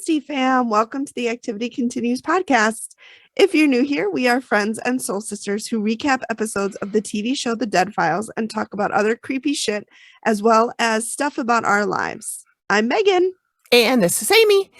Bestie fam. Welcome to the Activity Continues podcast. If you're new here, we are friends and soul sisters who recap episodes of the TV show The Dead Files and talk about other creepy shit as well as stuff about our lives. I'm Megan. And this is Amy.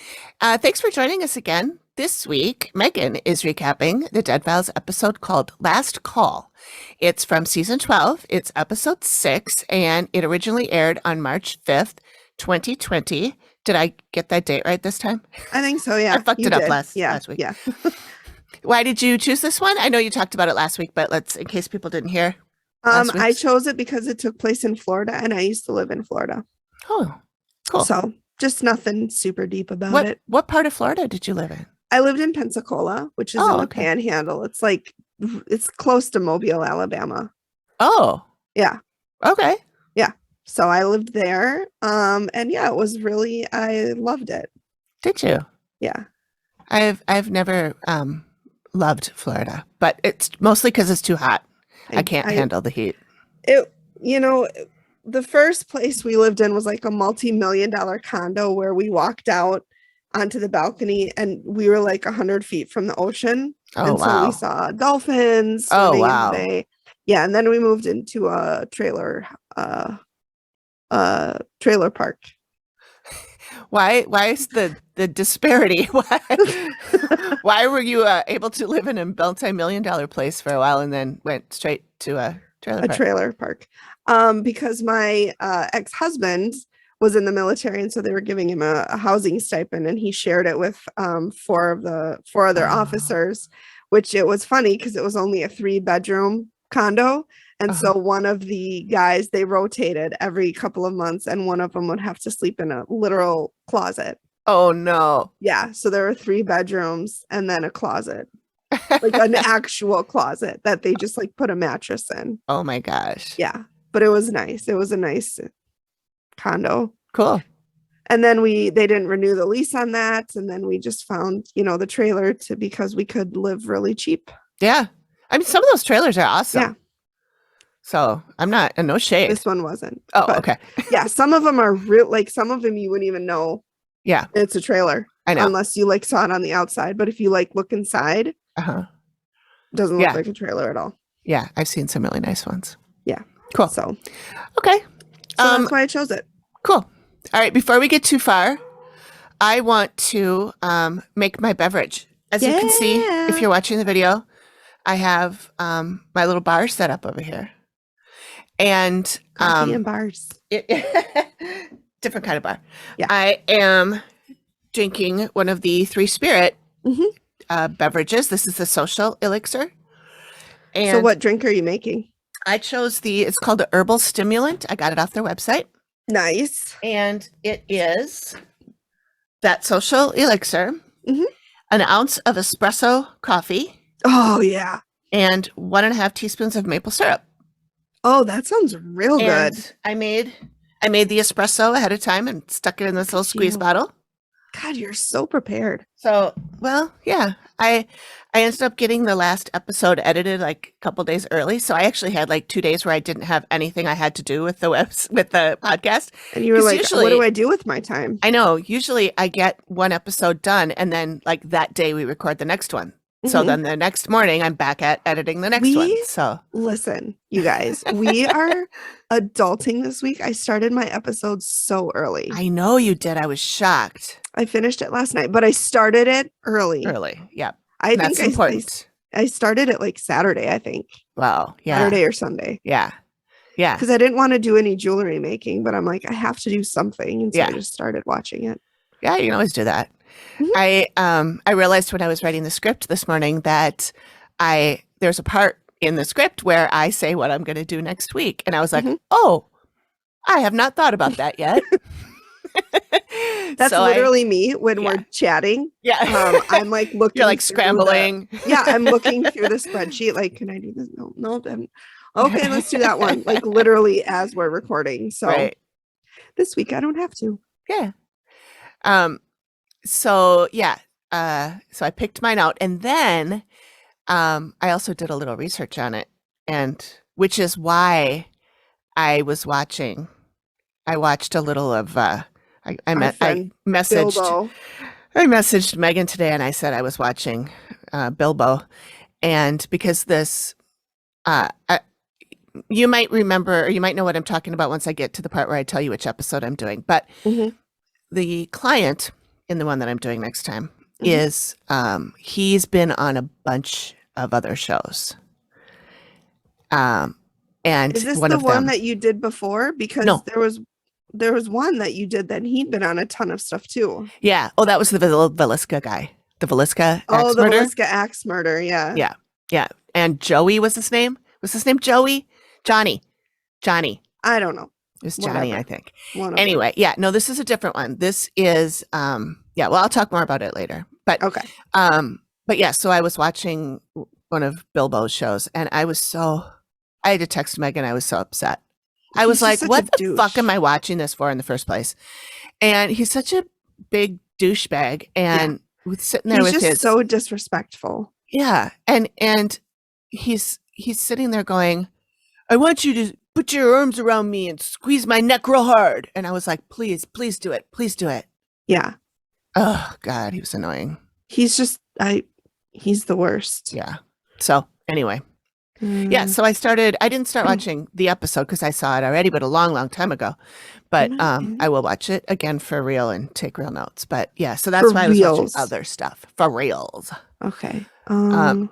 Thanks for joining us again. This week, Megan is recapping the Dead Files episode called Last Call. It's from season 12. It's episode 6, and it originally aired on March 5th, 2020. Did I get that date right this time? I think so, yeah. I fucked it up last week. Yeah. Why did you choose this one? I know you talked about it last week, but in case people didn't hear. I chose it because it took place in Florida, and I used to live in Florida. Oh, cool. So just nothing super deep about it. What part of Florida did you live in? I lived in Pensacola, which is in the Panhandle. It's close to Mobile, Alabama. Oh. Yeah. Okay. Yeah. So I lived there. And yeah, I loved it. Did you? Yeah. I've never loved Florida, but it's mostly because it's too hot. I can't handle the heat. The first place we lived in was like a multi-million-dollar condo where we walked out onto the balcony and we were like 100 feet from the ocean. Oh, and so we saw dolphins swimming in the bay. Yeah, and then we moved into a trailer park. Why is the disparity? Why were you able to live in a multi-million-dollar place for a while and then went straight to a trailer park? Because my ex-husband was in the military, and so they were giving him a housing stipend, and he shared it with four other officers, which it was funny because it was only a 3-bedroom condo. And so one of the guys, they rotated every couple of months, and one of them would have to sleep in a literal closet. Oh, no. Yeah. So there were 3 bedrooms and then a closet, like an actual closet that they just like put a mattress in. Oh, my gosh. Yeah. But it was nice. It was a nice condo. Cool. And then they didn't renew the lease on that. And then we just found, the trailer because we could live really cheap. Yeah. I mean, some of those trailers are awesome. Yeah. So I'm not, no shade. This one wasn't. Oh, okay. Yeah. Some of them are real, some of them you wouldn't even know. Yeah. It's a trailer. I know. Unless you saw it on the outside. But if you look inside, it doesn't look like a trailer at all. Yeah. I've seen some really nice ones. Yeah. Cool. So, okay. That's why I chose it. Cool. All right. Before we get too far, I want to make my beverage. As you can see, if you're watching the video, I have my little bar set up over here. And coffee and bars. Different kind of bar. Yeah. I am drinking one of the 3 Spirit beverages. This is the Social Elixir. And so what drink are you making? I chose it's called the Herbal Stimulant. I got it off their website. Nice. And it is that Social Elixir, an ounce of espresso coffee. Oh, yeah. And 1.5 teaspoons of maple syrup. Oh, that sounds real good. I made the espresso ahead of time and stuck it in this little squeeze bottle. God, you're so prepared. So, well, yeah, I ended up getting the last episode edited a couple days early. So I actually had 2 days where I didn't have anything I had to do with the podcast. And you were like, what do I do with my time? I know. Usually I get one episode done and then that day we record the next one. So then the next morning I'm back at editing the next one. So listen, you guys, we are adulting this week. I started my episode so early. I know you did. I was shocked. I finished it last night, but I started it early. Yeah. That's important. I started it Saturday, I think. Wow. Yeah. Saturday or Sunday. Yeah. Yeah. Because I didn't want to do any jewelry making, but I'm like, I have to do something. And so I just started watching it. Yeah, you can always do that. I realized when I was writing the script this morning that there's a part in the script where I say what I'm going to do next week. And I was like, oh, I have not thought about that yet. That's literally me when we're chatting. Yeah. I'm looking. You're scrambling. I'm looking through the spreadsheet. Can I do this? No. Okay, let's do that one. Literally as we're recording. So this week I don't have to. Yeah. So I picked mine out, and then I also did a little research on it, and which is why I watched a little of I messaged Bilbo. I messaged Megan today and I said I was watching Bilbo, and because this, uh, I, you might remember, or you might know what I'm talking about once I get to the part where I tell you which episode I'm doing. But Mhm. the client in the one that I'm doing next time Mhm. is he's been on a bunch of other shows. And Is this one the of one them, that you did before? Because no, there was one that you did that he'd been on a ton of stuff too. yeah. Oh, that was the Velisca guy, the Velisca Oh, axe the murder. Velisca axe murder. Yeah. Yeah, yeah. And Joey was his name. Was his name Joey? Johnny. I don't know. It was Johnny, Whatever. I think. One of them. Anyway, yeah, no, this is a different one. This is yeah, well, I'll talk more about it later. But Okay. yeah, so I was watching one of Bilbo's shows and I had to text Megan, I was so upset. I was He's just like, such what a the fuck douche. am I watching this for in the first place? And he's such a big douchebag and was sitting there He's with just his so disrespectful. yeah, and he's sitting there going, I want you to put your arms around me and squeeze my neck real hard. And I was like, please do it. Please do it. Yeah. Oh God, he was annoying. He's just he's the worst. Yeah. So anyway. Yeah, so I didn't start watching the episode because I saw it already, but a long, long time ago. But I will watch it again for real and take real notes. But yeah, so that's For why I was watching reals. other stuff. For reals. Okay. I'm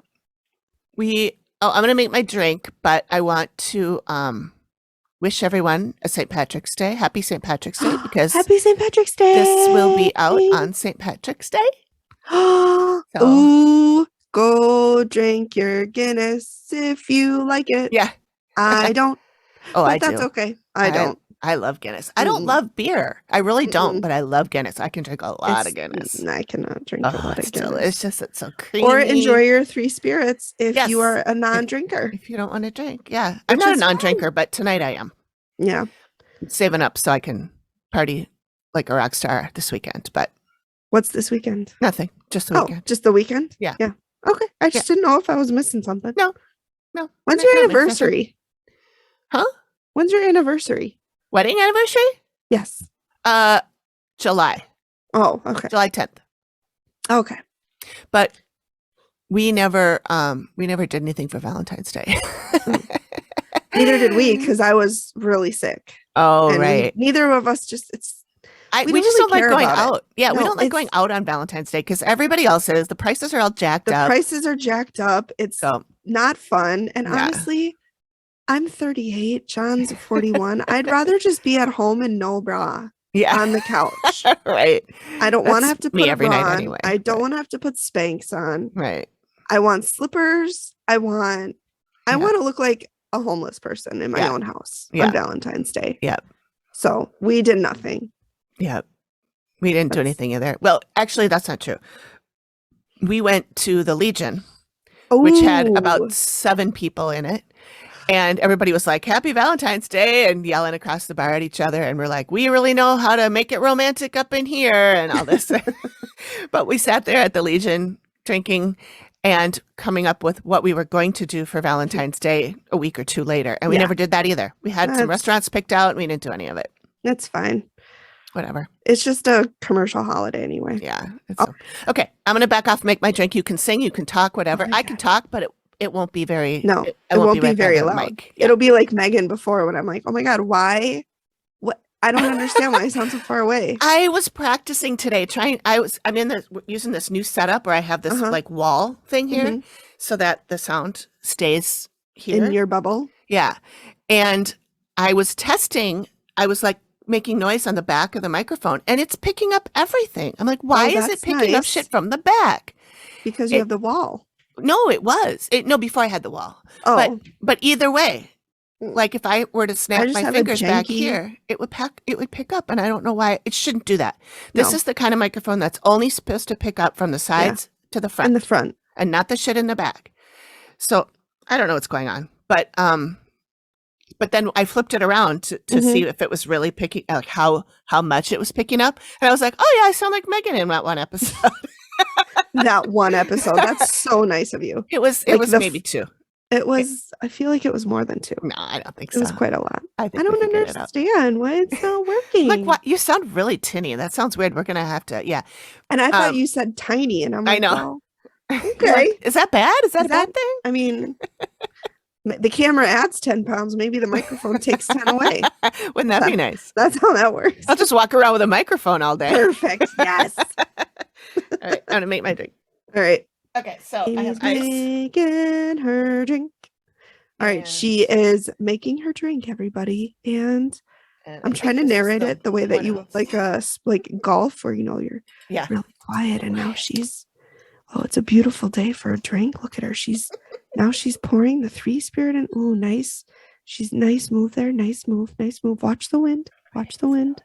gonna make my drink, but I want to wish everyone a St. Patrick's Day. Happy St. Patrick's Day, because Happy St. Patrick's Day. this will be out on St. Patrick's Day. So, ooh, go drink your Guinness if you like it. yeah. I don't. Oh, but I that's do. okay. I don't. I love Guinness. I don't love beer. I really don't, but I love Guinness. I can drink a lot of Guinness. I cannot drink a lot of It's Guinness. delicious. It's so creamy. Or enjoy your three spirits if Yes. you are a non-drinker. If you don't want to drink. Yeah. I'm not a non-drinker, but tonight I am. Yeah. I'm saving up so I can party like a rock star this weekend. But what's this weekend? nothing. Just the weekend. Just the weekend? Yeah. Yeah. Okay. I just didn't know if I was missing something. No. When's your anniversary? Huh? When's your anniversary? Wedding anniversary? Yes. July. Oh, okay. July 10th. Okay. But we never did anything for Valentine's Day. Neither did we, because I was really sick. Oh, and right. Neither of us just we just don't like going out. Yeah, No, we don't like going out on Valentine's Day because everybody else is. The prices are all jacked up. The prices are jacked up. It's not fun. And honestly, I'm 38. John's 41. I'd rather just be at home and no bra on the couch. Right. I don't want to have to put me a every bra night on. anyway. I don't want to have to put Spanx on. Right. I want slippers. I want to look like a homeless person in my own house on Valentine's Day. Yep. So we did nothing. Yep. We didn't do anything either. Well, actually, that's not true. We went to the Legion, which had about 7 people in it. And everybody was like, Happy Valentine's Day, and yelling across the bar at each other. And we're like, we really know how to make it romantic up in here and all this. But we sat there at the Legion drinking and coming up with what we were going to do for Valentine's Day a week or 2 later. And we never did that either. We had some restaurants picked out and we didn't do any of it. That's fine. Whatever. It's just a commercial holiday anyway. Yeah. Okay. I'm going to back off, make my drink. You can sing, you can talk, whatever. I can talk, but it won't be very. No, it won't be very loud. Yeah. It'll be like Megan before when I'm like, oh my God, why? What? I don't understand why I sound so far away. I was practicing today I'm using this new setup where I have this like wall thing here so that the sound stays here. In your bubble? Yeah. And I was testing, I was like making noise on the back of the microphone and it's picking up everything. I'm like, why is it picking up shit from the back? Because you have the wall. No, it was. Before I had the wall. Oh. But either way, like if I were to snap my fingers back janky... here, it would pick up, and I don't know why it shouldn't do that. This is the kind of microphone that's only supposed to pick up from the sides to the front. In the front. And not the shit in the back. So I don't know what's going on. But then I flipped it around to see if it was really picking, like how much it was picking up. And I was like, oh yeah, I sound like Megan in that one episode. That one episode. That's so nice of you. It was maybe 2. I feel like it was more than 2. No, I don't think It was so. quite a lot. I I think we don't figured it out. understand why it's not working. Like, what? You sound really tinny. That sounds weird. We're gonna have to, yeah. And I thought you said tiny, and I'm I like, know. well, You're like, okay. is that bad? Is that Is a bad that, thing? I mean, the camera adds 10 pounds. Maybe the microphone takes 10 away. Wouldn't that be nice? That's how that works. I'll just walk around with a microphone all day. Perfect. Yes. All right, I'm gonna make my drink. All right. Okay, so I Amy's have ice. making her drink. All right, she is making her drink, everybody, and I'm trying to narrate it the way that you would like golf, where you're really quiet. And now it's a beautiful day for a drink. Look at her. She's pouring the 3 Spirit, and ooh, nice. She's nice move there. Nice move. Nice move. Watch the wind. Watch the wind.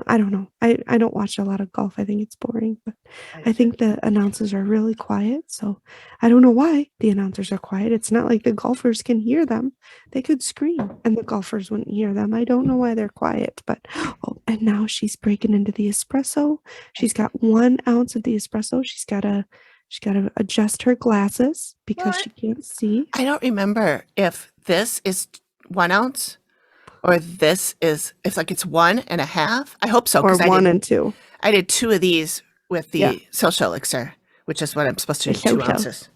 I don't know. I don't watch a lot of golf. I think it's boring, but I think the announcers are really quiet. So I don't know why the announcers are quiet. It's not like the golfers can hear them. They could scream and the golfers wouldn't hear them. I don't know why they're quiet, but and now she's breaking into the espresso. She's got 1 ounce of the espresso. She's got to adjust her glasses because she can't see. I don't remember if this is 1 ounce. Or this is, it's 1.5. I hope so. Or 1 and 2. I did 2 of these with the social elixir, which is what I'm supposed to do, 2 ounces.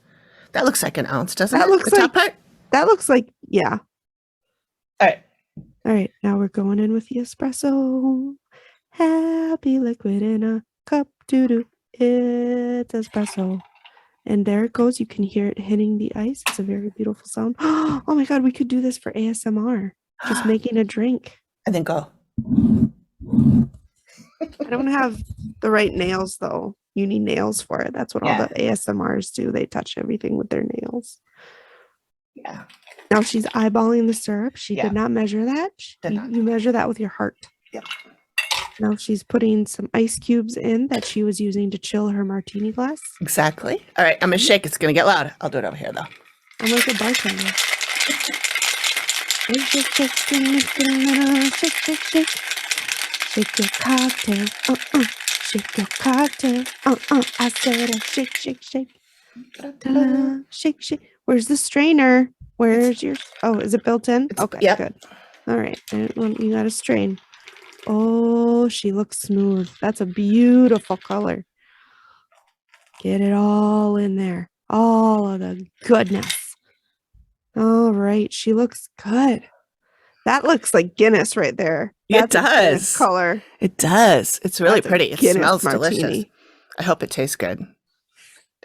That looks like 1 ounce, doesn't it? Looks the top part? That looks like, yeah. All right. Now we're going in with the espresso. Happy liquid in a cup. Doo-doo. It's espresso. And there it goes. You can hear it hitting the ice. It's a very beautiful sound. Oh my God, we could do this for ASMR. Just making a drink. And then go. I don't have the right nails, though. You need nails for it. That's what all the ASMRs do. They touch everything with their nails. Yeah. Now she's eyeballing the syrup. She did not measure that. You measure that with your heart. Yep. Now she's putting some ice cubes in that she was using to chill her martini glass. Exactly. All right, I'm going to shake. It's going to get loud. I'll do it over here, though. I'm like a bartender. Shake, shake, shake. Shake your cocktail. Shake your cocktail. I said shake, shake, shake. Shake, shake. Where's the strainer? Where's your... Oh, is it built in? Okay, good. All right. You got to strain. Oh, she looks smooth. That's a beautiful color. Get it all in there. All of the goodness. All right. She looks good. That looks like Guinness right there. It does. Color. It does. It's really pretty. It smells martini. Delicious. I hope it tastes good.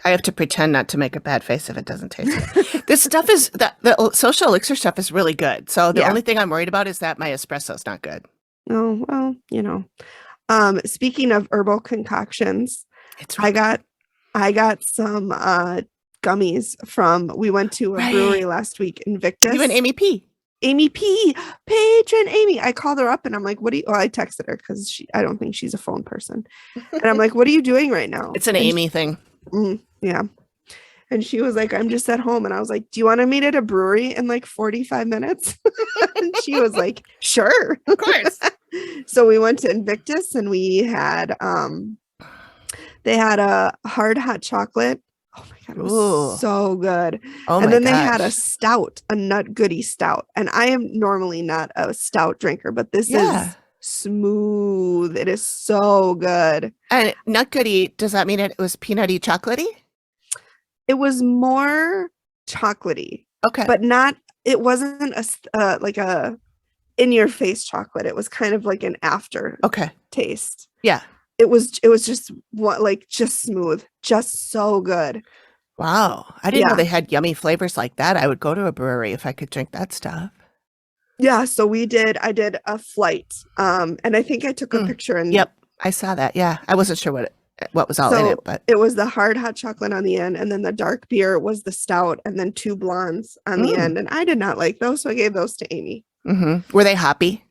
I have to pretend not to make a bad face if it doesn't taste good. This stuff is, the social elixir stuff is really good. So the only thing I'm worried about is that my espresso's not good. Oh, well, speaking of herbal concoctions, I got some gummies we went to a brewery last week, Invictus. You and Amy P. Patron Amy. I called her up and I'm like, I texted her because I don't think she's a phone person. And I'm like, what are you doing right now? It's an Amy thing. Yeah. And she was like, I'm just at home. And I was like, do you want to meet at a brewery in like 45 minutes? And she was like, sure. Of course. So we went to Invictus and we had, they had a hard hot chocolate. Oh my God, it was so good. And then they had a stout, a Nut Goody stout. And I am normally not a stout drinker, but this is smooth. It is so good. And Nut Goody, does that mean it was peanutty chocolatey? It was more chocolatey. Okay. But it wasn't like a in your face chocolate. It was kind of like an after taste. Yeah. It was just just smooth, just so good. Wow. I didn't know they had yummy flavors like that. I would go to a brewery if I could drink that stuff. Yeah. So I did a flight. And I think I took a picture. Yep. I saw that. Yeah. I wasn't sure what was all in it, but it was the hard hot chocolate on the end. And then the dark beer was the stout and then 2 blondes on the end. And I did not like those. So I gave those to Amy. Mm-hmm. Were they hoppy?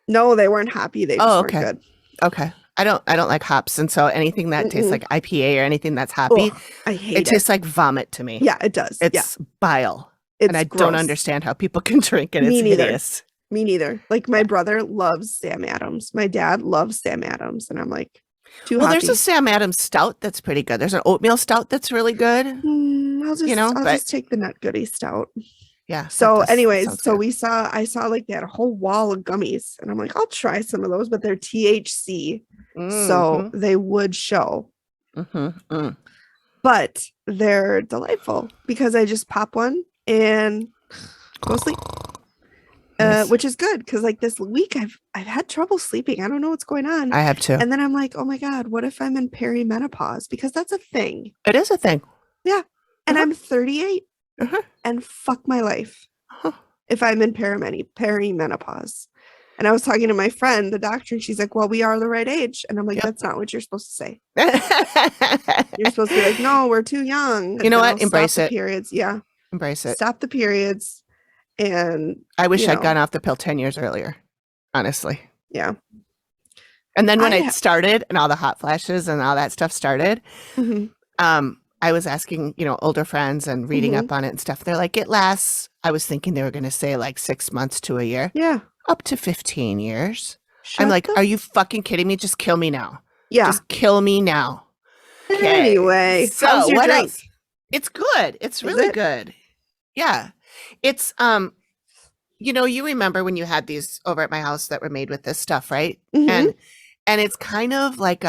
No, they weren't hoppy. They just weren't good. Okay. I don't like hops, and so anything that tastes like IPA or anything that's hoppy, I hate it. It tastes like vomit to me. Yeah, it does. It's bile, and I don't understand how people can drink it. It's hideous. Me neither. Like my brother loves Sam Adams. My dad loves Sam Adams, and I'm like, too hoppy. There's a Sam Adams stout that's pretty good. There's an oatmeal stout that's really good. I'll but just take the Nut Goody stout. yeah. So that anyways, sounds so good. I saw like they had a whole wall of gummies and I'm like, I'll try some of those, but they're THC. So they would show. But they're delightful because I just pop one and go to sleep. Nice. Which is good because like this week I've had trouble sleeping. I don't know what's going on. I have too. And then I'm like, oh my God, what if I'm in perimenopause? Because that's a thing. It is a thing. Yeah. And I'm 38 and fuck my life if I'm in perimenopause. And I was talking to my friend, the doctor, and she's like, well, we are the right age. And I'm like, that's not what you're supposed to say. You're supposed to be like, no, we're too young. You know what? Embrace it. Periods. Yeah. Embrace it. Stop the periods. And I wish I'd gone off the pill 10 years earlier, honestly. Yeah. And then when it started and all the hot flashes and all that stuff started, I was asking, older friends and reading up on it and stuff. They're like, it lasts. I was thinking they were going to say like 6 months to a year. Yeah. Up to 15 years. I'm like, are you fucking kidding me? Just kill me now. Yeah. Just kill me now. Okay. Anyway, so how's your drink? Else? It's good. It's really good. Yeah. It's, you remember when you had these over at my house that were made with this stuff, right? And it's kind of like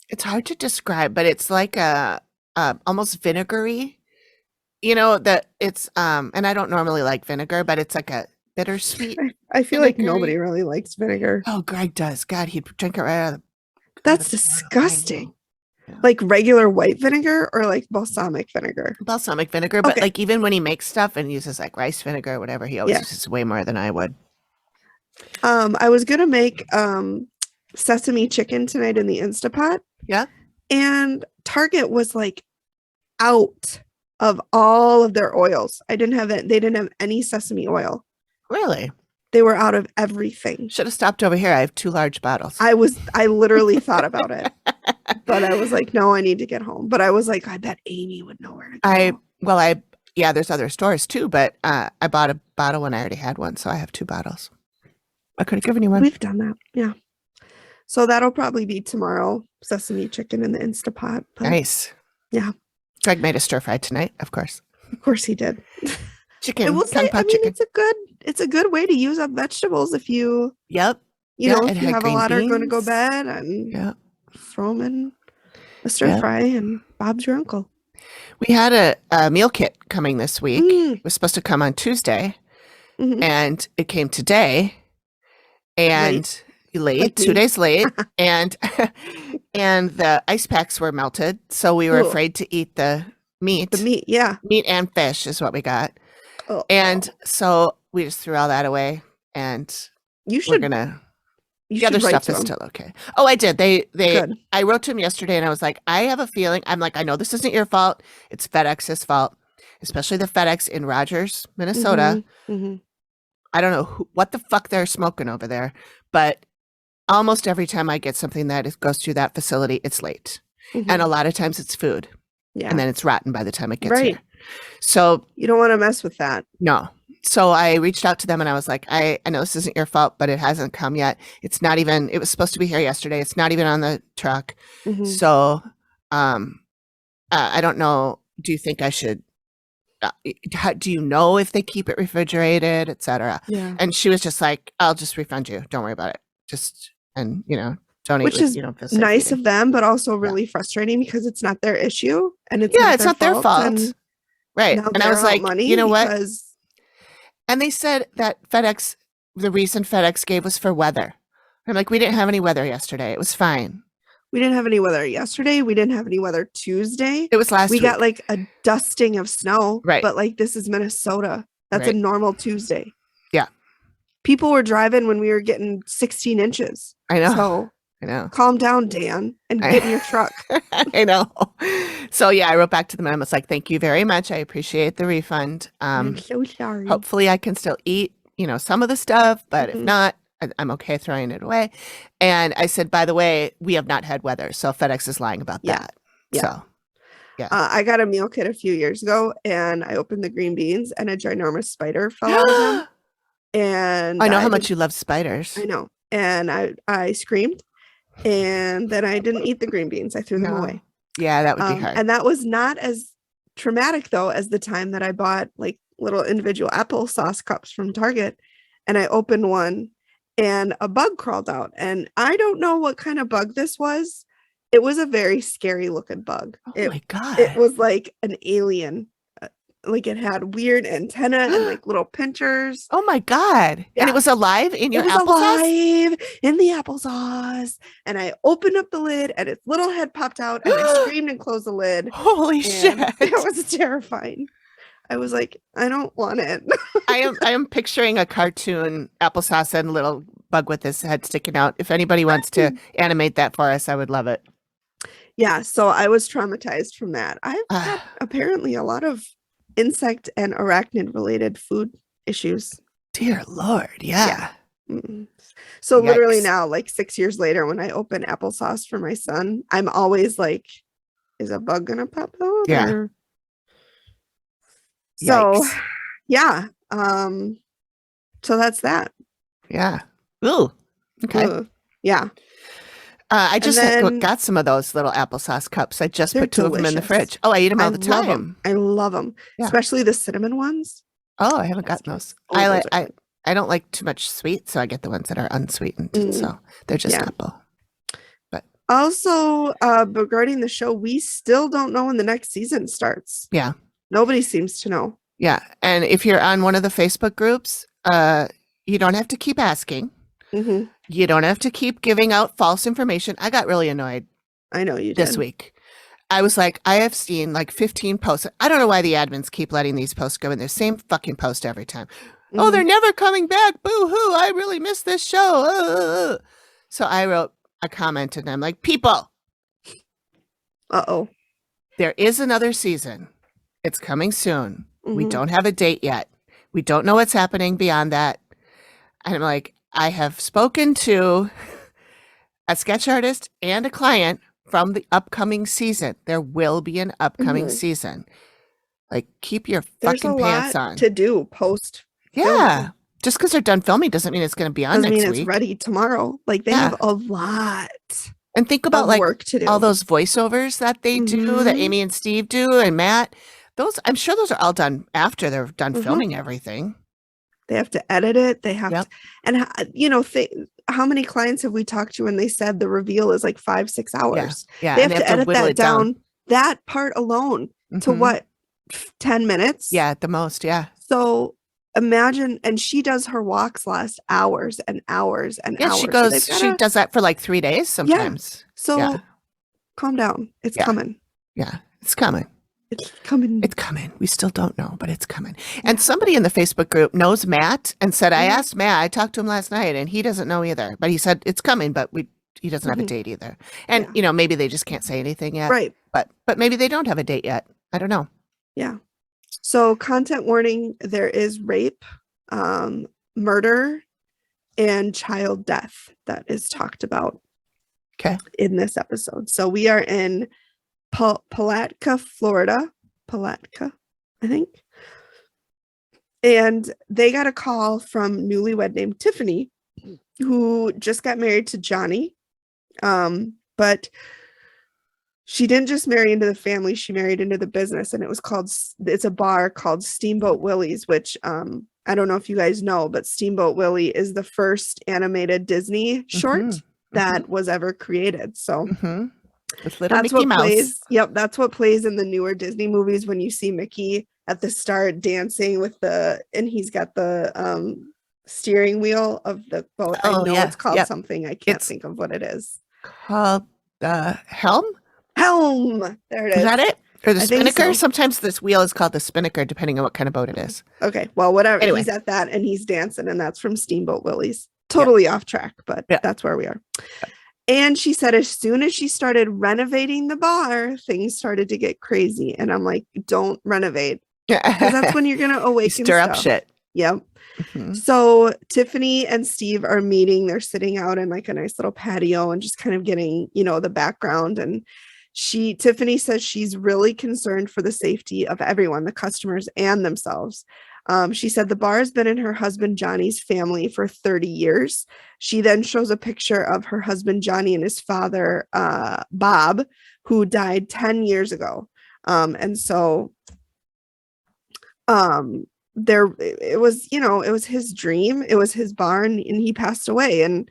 it's hard to describe, but it's like almost vinegary, that it's, and I don't normally like vinegar, but it's like a bittersweet. I feel like nobody really likes vinegar. Oh, Greg does. God, he'd drink it right out of the. That's disgusting. Yeah. Like regular white vinegar or like balsamic vinegar? Balsamic vinegar, but like even when he makes stuff and uses like rice vinegar or whatever, he always uses way more than I would. I was gonna make sesame chicken tonight in the Instapot. Yeah. And Target was like out of all of their oils. They didn't have any sesame oil. Really? They were out of everything. Should have stopped over here. I have 2 large bottles. I literally thought about it. But I was like, no, I need to get home. But I was like, I bet Amy would know where to go. There's other stores too, but I bought a bottle when I already had one. So I have 2 bottles. I could have given you one. We've done that. Yeah. So that'll probably be tomorrow. Sesame chicken in the Instapot. Nice. Yeah. Greg made a stir fry tonight, of course. Of course he did. Chicken. Chicken. It's a good way to use up vegetables if you if you have a lot are going to go bed and throw them in a stir fry and Bob's your uncle. We had a meal kit coming this week. It was supposed to come on Tuesday and it came today and late 2 days late and the ice packs were melted. So we were afraid to eat the meat. Meat and fish is what we got. And so we just threw all that away and we're gonna the other stuff is still okay. Oh, I did. I wrote to him yesterday and I was like, I have a feeling. I'm like, I know this isn't your fault. It's FedEx's fault, especially the FedEx in Rogers, Minnesota. I don't know what the fuck they're smoking over there, but almost every time I get something that goes through that facility, it's late. And a lot of times it's food. Yeah. And then it's rotten by the time it gets here. So you don't want to mess with that. No. So I reached out to them and I was like, I know this isn't your fault, but it hasn't come yet. It was supposed to be here yesterday. It's not even on the truck. So I don't know. Do you think I should, do you know if they keep it refrigerated, etc.? Yeah. And she was just like, I'll just refund you. Don't worry about it. Don't eat. Which is nice of them, but also really frustrating because it's not their issue and it's not their fault. Right. And I was like, you know what? And they said that the reason FedEx gave was for weather. I'm like, we didn't have any weather yesterday. It was fine. We didn't have any weather yesterday. We didn't have any weather Tuesday. It was last week. We got like a dusting of snow. Right. But like this is Minnesota. That's a normal Tuesday. Yeah. People were driving when we were getting 16 inches. I know. So I know. Calm down, Dan, and get in your truck. I know. So yeah, I wrote back to them and I was like, thank you very much. I appreciate the refund. I'm so sorry. Hopefully I can still eat, some of the stuff, but if not, I'm okay throwing it away. And I said, by the way, we have not had weather. So FedEx is lying about that. Yeah. So yeah. I got a meal kit a few years ago and I opened the green beans and a ginormous spider fell out of them. And I know how much you love spiders. I know. And I screamed. And then I didn't eat the green beans. I threw them away. Yeah, that would be hard. And that was not as traumatic though as the time that I bought like little individual applesauce cups from Target, and I opened one and a bug crawled out, and I don't know what kind of bug this was. It was a very scary looking bug. Oh it my God. it was like an alien. Like it had weird antenna and like little pinchers. Oh my God. Yeah. And it was alive in your It was applesauce? alive in the applesauce. And I opened up the lid and its little head popped out, and I screamed and closed the lid. Holy shit. It was terrifying. I was like, I don't want it. I am picturing a cartoon applesauce and a little bug with his head sticking out. If anybody wants to animate that for us, I would love it. Yeah, so I was traumatized from that. I've had apparently a lot of insect and arachnid related food issues. Dear Lord, yeah. So literally now, like 6 years later, when I open applesauce for my son, I'm always like, is a bug gonna pop out? Yeah. Or... So Yikes. yeah. So that's that. Yeah. Ooh. Okay. Yeah. I just got some of those little applesauce cups. I just put 2 of them in the fridge. Oh, I eat them all the time. I love them, especially the cinnamon ones. Oh, I haven't gotten those. I don't like too much sweet, so I get the ones that are unsweetened. So they're just a couple. But also, regarding the show, we still don't know when the next season starts. Yeah. Nobody seems to know. Yeah. And if you're on one of the Facebook groups, you don't have to keep asking. You don't have to keep giving out false information. I got really annoyed. I know you did. This week. I was like, I have seen like 15 posts. I don't know why the admins keep letting these posts go in their same fucking post every time. Oh, they're never coming back. Boo-hoo. I really miss this show. So I wrote a comment and I'm like, people. Uh-oh. There is another season. It's coming soon. We don't have a date yet. We don't know what's happening beyond that. And I'm like, I have spoken to a sketch artist and a client from the upcoming season. There will be an upcoming season. Like, keep your fucking pants on. To do post. Yeah. Just because they're done filming doesn't mean it's going to be on next week. Doesn't mean it's ready tomorrow. Like, they have a lot. And think about like work to do. All those voiceovers that they do, that Amy and Steve do, and Matt. Those, I'm sure those are all done after they're done filming everything. They have to edit it. They have to, and how many clients have we talked to and they said the reveal is like 5-6 hours? Yeah. They have to edit that down. That part alone to what, 10 minutes? Yeah, at the most. Yeah. So imagine, and she does her walks last hours and hours and hours. She does that for like 3 days sometimes. Yeah. So calm down. It's coming. Yeah, it's coming. It's coming. It's coming. We still don't know, but it's coming. And somebody in the Facebook group knows Matt and said, I asked Matt, I talked to him last night and he doesn't know either, but he said it's coming, but he doesn't have a date either. And, maybe they just can't say anything yet. Right. But maybe they don't have a date yet. I don't know. Yeah. So content warning, there is rape, murder, and child death that is talked about in this episode. So we are in Palatka, Florida. Palatka, I think. And they got a call from newlywed named Tiffany, who just got married to Johnny. But she didn't just marry into the family, she married into the business. And it's a bar called Steamboat Willie's, which I don't know if you guys know, but Steamboat Willie is the first animated Disney short that was ever created. So with little Mickey Mouse. Plays. Yep, that's what plays in the newer Disney movies when you see Mickey at the start dancing with and he's got the steering wheel of the boat. I know it's called something. I can't think of what it is. Called helm? Helm. There it is. Is that it? Or the spinnaker? So. Sometimes this wheel is called the spinnaker, depending on what kind of boat it is. Okay, well, whatever. Anyway. He's at that and he's dancing, and that's from Steamboat Willie's. Totally off track, but that's where we are. And she said as soon as she started renovating the bar, things started to get crazy. And I'm like, don't renovate. Because that's when you're going to awaken Stir up shit. Yep. So Tiffany and Steve are meeting. They're sitting out in like a nice little patio and just kind of getting, the background. And Tiffany says she's really concerned for the safety of everyone, the customers and themselves. She said the bar has been in her husband Johnny's family for 30 years. She then shows a picture of her husband Johnny and his father, Bob, who died 10 years ago. And so um there it was, it was his dream, it was his bar, and he passed away. And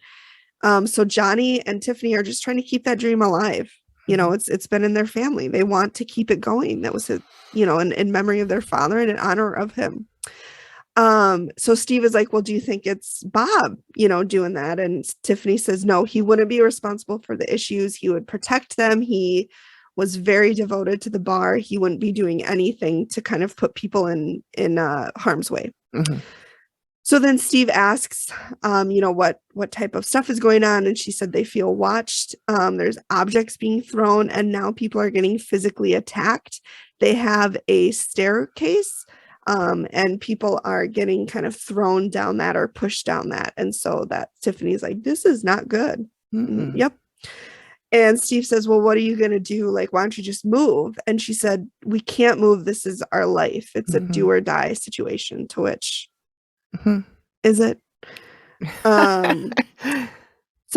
so Johnny and Tiffany are just trying to keep that dream alive. It's been in their family, they want to keep it going. That was it, in memory of their father and in honor of him. So Steve is like, well, do you think it's Bob, doing that? And Tiffany says, no, he wouldn't be responsible for the issues. He would protect them. He was very devoted to the bar. He wouldn't be doing anything to kind of put people in harm's way. Mm-hmm. So then Steve asks, what type of stuff is going on? And she said they feel watched. There's objects being thrown, and now people are getting physically attacked. They have a staircase, and people are getting kind of thrown down that or pushed down that. And so that Tiffany's like, this is not good. Mm-hmm. Yep. And Steve says, well, what are you going to do? Like, why don't you just move? And she said, we can't move. This is our life. It's a do or die situation. To which, is it? So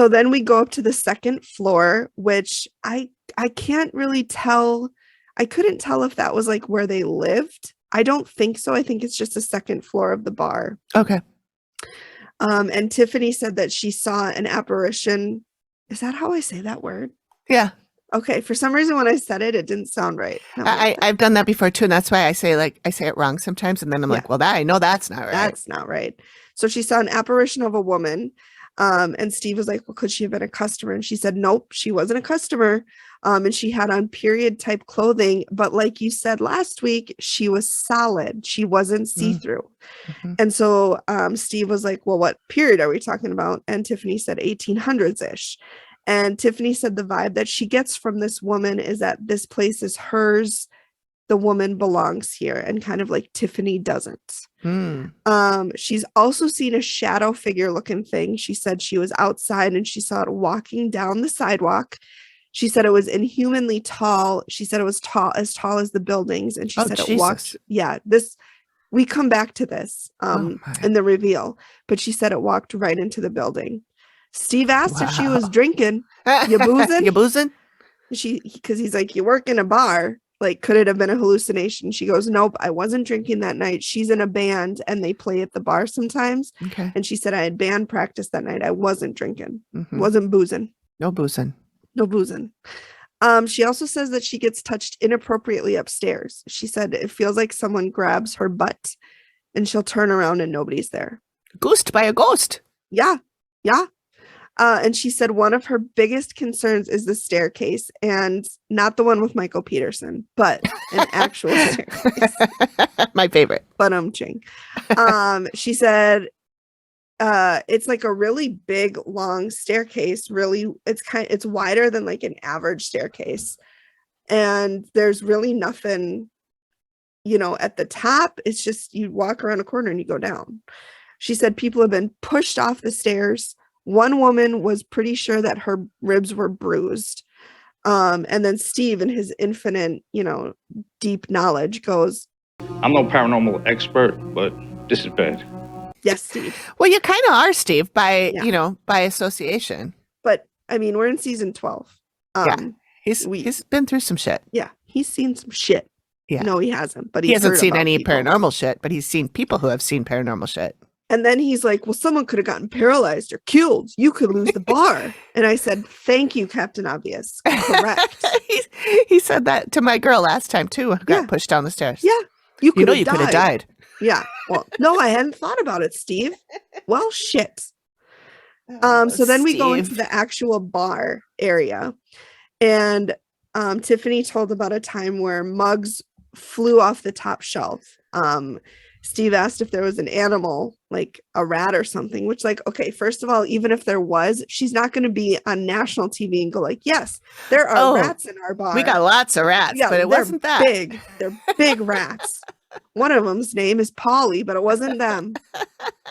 then we go up to the second floor, which I can't really tell. I couldn't tell if that was like where they lived. I don't think so. I think it's just the second floor of the bar. Okay. And Tiffany said that she saw an apparition. Is that how I say that word? Yeah. Okay. For some reason, when I said it, it didn't sound right. I've done that before too, and that's why I say it wrong sometimes, and then I'm like, well, I know that's not right. That's not right. So she saw an apparition of a woman, and Steve was like, well, could she have been a customer? And she said, nope, she wasn't a customer. And she had on period type clothing, but like you said last week, she was solid. She wasn't see-through. Mm-hmm. And so Steve was like, well, what period are we talking about? And Tiffany said 1800s ish. And Tiffany said the vibe that she gets from this woman is that this place is hers. The woman belongs here, and kind of like Tiffany doesn't. She's also seen a shadow figure looking thing. She said she was outside and she saw it walking down the sidewalk. She said it was inhumanly tall. She said it was as tall as the buildings. And she said it walked. Yeah, we come back to this in the reveal, but she said it walked right into the building. Steve asked if she was drinking. You boozing? You boozing? Because he's like, you work in a bar. Like, could it have been a hallucination? She goes, nope, I wasn't drinking that night. She's in a band and they play at the bar sometimes. Okay. And she said, I had band practice that night. I wasn't drinking. Wasn't boozing. No boozing. No boozing. She also says that she gets touched inappropriately upstairs. She said it feels like someone grabs her butt and she'll turn around and nobody's there. Goosed by a ghost. Yeah. Yeah. And she said one of her biggest concerns is the staircase, and not the one with Michael Peterson, but an actual staircase. My favorite. Ching. She said it's like a really big, long staircase. Really, it's wider than like an average staircase, and there's really nothing, at the top. It's just you walk around a corner and you go down. She said people have been pushed off the stairs. One woman was pretty sure that her ribs were bruised. And then Steve, in his infinite, deep knowledge, goes, I'm no paranormal expert, but this is bad. Yes, Steve. Well, you kind of are, Steve, by association. But I mean, we're in season 12. He's been through some shit. Yeah, he's seen some shit. Yeah. No, he hasn't. But he hasn't seen any paranormal shit, but he's seen people who have seen paranormal shit. And then he's like, well, someone could have gotten paralyzed or killed. You could lose the bar. And I said, thank you, Captain Obvious. Correct. He said that to my girl last time, too, who got pushed down the stairs. Yeah. You could have died. Yeah. Well, no, I hadn't thought about it, Steve. Well, shit. So then we go into the actual bar area. And Tiffany told about a time where mugs flew off the top shelf. Steve asked if there was an animal, like a rat or something, which, like, okay, first of all, even if there was, she's not going to be on national TV and go like, yes, there are rats in our bar. We got lots of rats, but it wasn't that. Big. They're big rats. One of them's name is Polly, but it wasn't them.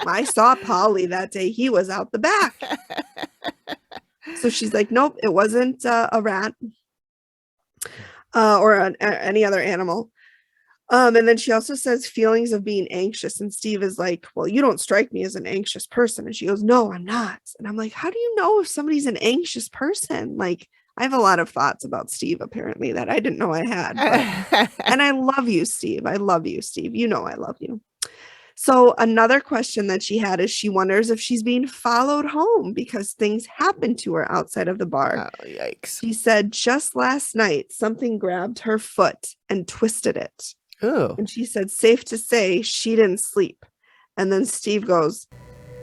I saw Polly that day. He was out the back. So she's like, nope, it wasn't a rat or any other animal. And then she also says feelings of being anxious. And Steve is like, well, you don't strike me as an anxious person. And she goes, no, I'm not. And I'm like, how do you know if somebody's an anxious person? Like, I have a lot of thoughts about Steve, apparently, that I didn't know I had. And I love you, Steve. I love you, Steve. You know I love you. So another question that she had is she wonders if she's being followed home because things happened to her outside of the bar. Oh, yikes. She said just last night, something grabbed her foot and twisted it. Ooh. And she said, safe to say, she didn't sleep. And then Steve goes,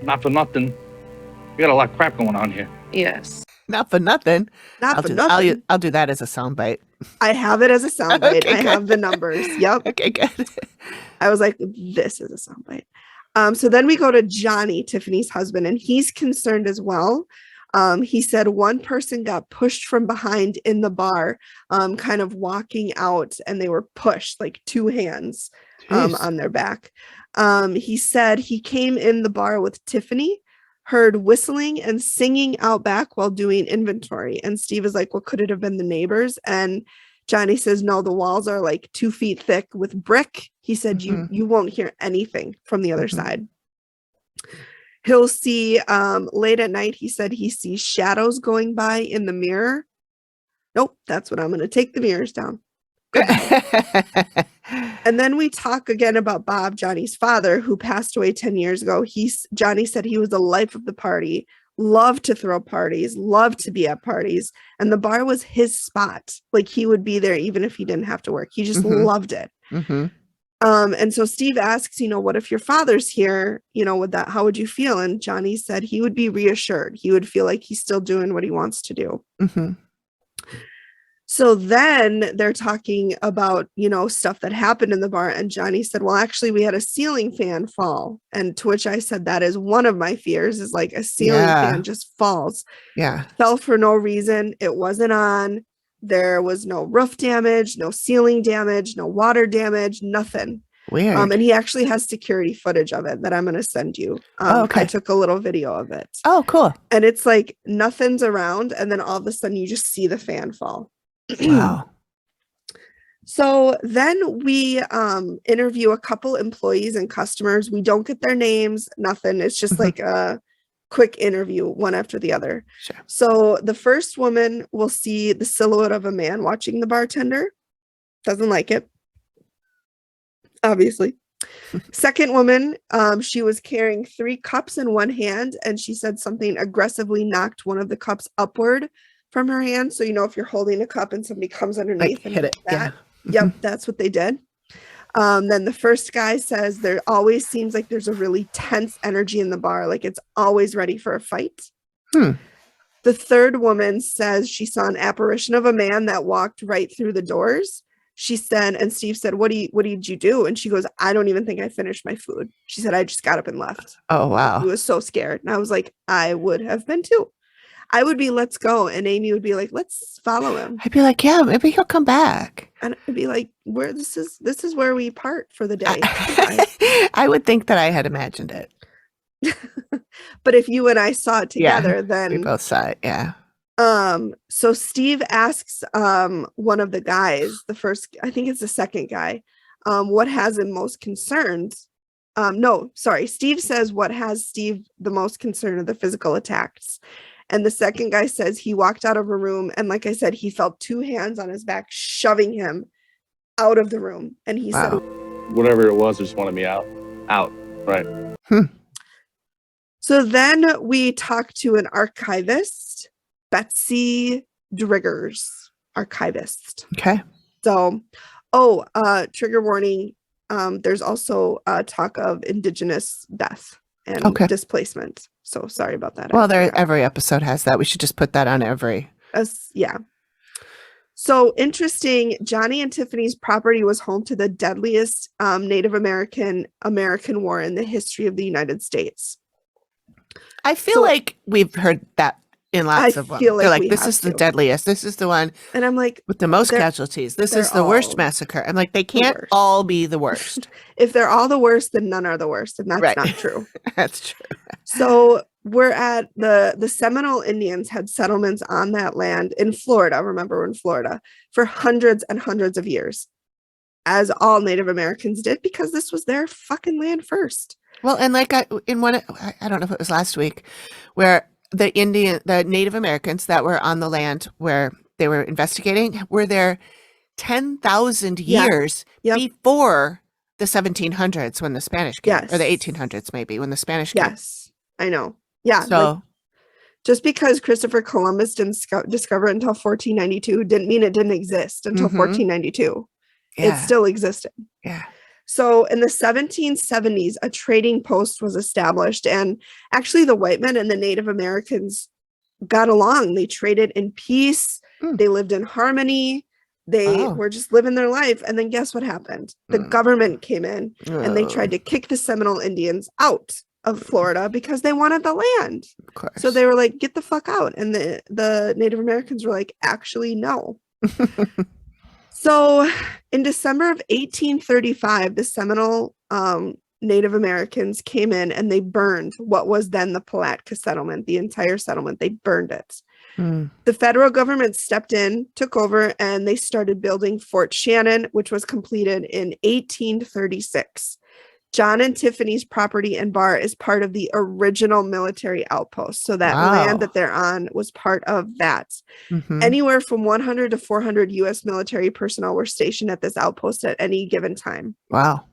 Not for nothing. We got a lot of crap going on here. Yes. Not for nothing. not for nothing. I'll do that as a soundbite. I have it as a soundbite. Okay, I have the numbers. Yep. Okay, good. I was like, this is a soundbite. So then we go to Johnny, Tiffany's husband, and he's concerned as well. He said one person got pushed from behind in the bar, kind of walking out, and they were pushed like two hands on their back. He said he came in the bar with Tiffany, heard whistling and singing out back while doing inventory. And Steve is like, well, could it have been the neighbors? And Johnny says, no, the walls are like 2 feet thick with brick. He said, you won't hear anything from the other side. He'll see late at night, he said he sees shadows going by in the mirror. Nope, that's what I'm going to take the mirrors down. And then we talk again about Bob, Johnny's father, who passed away 10 years ago. Johnny said he was the life of the party, loved to throw parties, loved to be at parties. And the bar was his spot. Like he would be there even if he didn't have to work. He just loved it. And so Steve asks, what if your father's here, how would you feel? And Johnny said he would be reassured. He would feel like he's still doing what he wants to do. So then they're talking about, stuff that happened in the bar. And Johnny said, well, actually, we had a ceiling fan fall. And to which I said, that is one of my fears, is like a ceiling fan just falls. Yeah. Fell for no reason. It wasn't on. There was no roof damage, no ceiling damage, no water damage, nothing. Weird. And he actually has security footage of it that I'm going to send you. Okay. I took a little video of it. Oh, cool. And it's like nothing's around. And then all of a sudden you just see the fan fall. Wow. So then we interview a couple employees and customers. We don't get their names, nothing. It's just like a quick interview, one after the other. Sure. So the first woman will see the silhouette of a man watching the bartender. Doesn't like it, obviously. Second woman, she was carrying 3 cups in one hand, and she said something aggressively knocked one of the cups upward from her hand. So, if you're holding a cup and somebody comes underneath and hit it. That, yep, that's what they did. Then the first guy says there always seems like there's a really tense energy in the bar, like it's always ready for a fight. The third woman says she saw an apparition of a man that walked right through the doors. She said, and Steve said, what did you do? And she goes, I don't even think I finished my food. She said, I just got up and left. Oh, wow. He was so scared. And I was like, I would have been too. I would be, let's go. And Amy would be like, let's follow him. I'd be like, yeah, maybe he'll come back. And I'd be like, this is where we part for the day. I would think that I had imagined it. But if you and I saw it together, then we both saw it. Yeah. So Steve asks one of the guys, I think it's the second guy, what has him most concerned. Steve says what has Steve the most concerned of the physical attacks. And the second guy says he walked out of a room, and like I said, he felt 2 hands on his back shoving him out of the room. And he said, whatever it was, just wanted me out, right? So then we talk to an archivist, Betsy Driggers, archivist. Okay. So, trigger warning. There's also talk of indigenous death and displacement. So sorry about that. Well, every episode has that. We should just put that on every. Yeah. So interesting. Johnny and Tiffany's property was home to the deadliest Native American war in the history of the United States. I feel like we've heard that in lots of them. They're like, this is the deadliest. This is the one. And I'm like, with the most casualties. This is the worst massacre. I'm like, they can't all be the worst. If they're all the worst, then none are the worst. And that's not true. That's true. So we're at the Seminole Indians had settlements on that land in Florida. Remember, we're in Florida for hundreds and hundreds of years, as all Native Americans did, because this was their fucking land first. Well, and like I don't know if it was last week, where the Native Americans that were on the land where they were investigating were there 10,000 Yeah. years Yep. before the 1700s when the Spanish came, or the Yes. 1800s maybe when the Spanish came. Yes, I know. Yeah, like, So just because Christopher Columbus didn't discover it until 1492 didn't mean it didn't exist until 1492. It yeah, still existed. yeah. So in the 1770s, a trading post was established, and actually the white men and the Native Americans got along. They traded in peace. Hmm. They lived in harmony. They Wow. were just living their life. And then guess what happened? The government came in and they tried to kick the Seminole Indians out of Florida because they wanted the land. Of course. So they were like, get the fuck out. And the Native Americans were like, actually, no. So in December of 1835, the Seminole Native Americans came in and they burned what was then the Palatka settlement, the entire settlement. They burned it. The federal government stepped in, took over, and they started building Fort Shannon, which was completed in 1836. John and Tiffany's property and bar is part of the original military outpost. So that land that they're on was part of that. Anywhere from 100 to 400 U.S. military personnel were stationed at this outpost at any given time. Wow.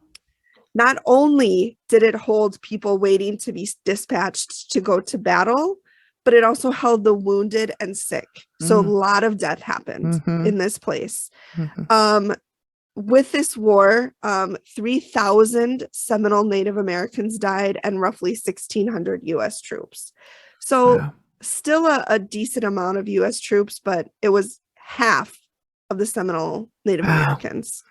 Not only did it hold people waiting to be dispatched to go to battle, but it also held the wounded and sick. So a lot of death happened in this place. With this war, 3,000 Seminole Native Americans died and roughly 1,600 U.S. troops. So still a decent amount of U.S. troops, but it was half of the Seminole Native Americans.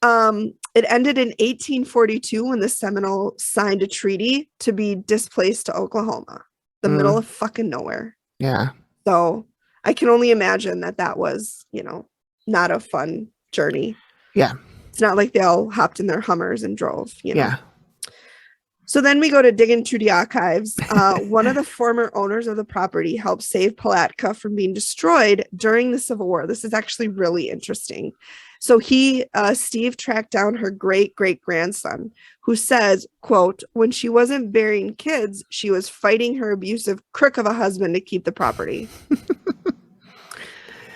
It ended in 1842 when the Seminole signed a treaty to be displaced to Oklahoma, the middle of fucking nowhere. Yeah. So I can only imagine that was, not a fun journey. Yeah. It's not like they all hopped in their Hummers and drove, Yeah. So then we go to digging through the archives. One of the former owners of the property helped save Palatka from being destroyed during the Civil War. This is actually really interesting. So Steve tracked down her great-great-grandson, who says, quote, when she wasn't bearing kids, she was fighting her abusive crook of a husband to keep the property.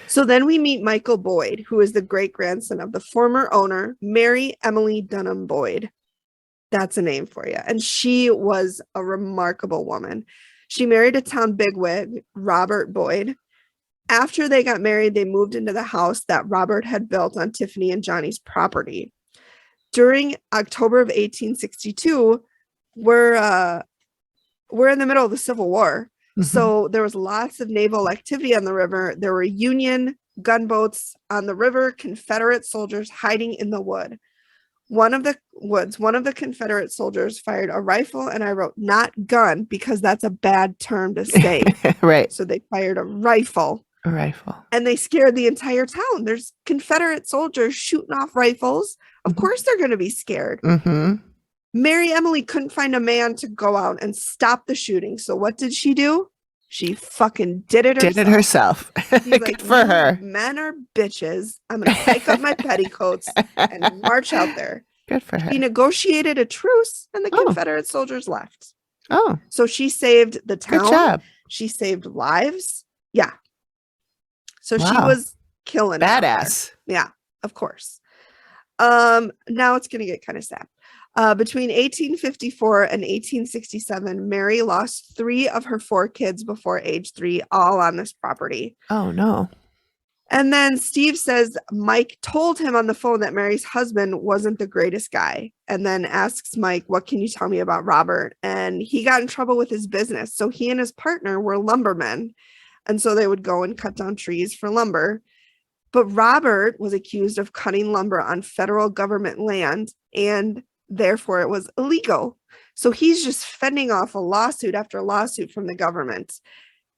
So then we meet Michael Boyd, who is the great-grandson of the former owner, Mary Emily Dunham Boyd. That's a name for you. And she was a remarkable woman. She married a town bigwig, Robert Boyd. After they got married, they moved into the house that Robert had built on Tiffany and Johnny's property. During October of 1862, we're in the middle of the Civil War. So there was lots of naval activity on the river. There were Union gunboats on the river, Confederate soldiers hiding in the wood. One of the Confederate soldiers fired a rifle, and I wrote not gun because that's a bad term to say. Right. So they fired a rifle. A rifle. And they scared the entire town. There's Confederate soldiers shooting off rifles. Of course they're going to be scared. Mary Emily couldn't find a man to go out and stop the shooting. So what did she do? She fucking did it herself. She's Good like, for her. Men are bitches. I'm going to hike up my petticoats and march out there. Good for her. She negotiated a truce and the Confederate soldiers left. Oh. So she saved the town. Good job. She saved lives. Yeah. So she Wow. was killing it out there. Badass. Yeah, of course. Now it's going to get kind of sad. Between 1854 and 1867, Mary lost 3 of her 4 kids before age 3, all on this property. Oh, no. And then Steve says Mike told him on the phone that Mary's husband wasn't the greatest guy, and then asks Mike, what can you tell me about Robert? And he got in trouble with his business. So he and his partner were lumbermen. And so they would go and cut down trees for lumber. But Robert was accused of cutting lumber on federal government land, and therefore it was illegal. So he's just fending off a lawsuit after lawsuit from the government.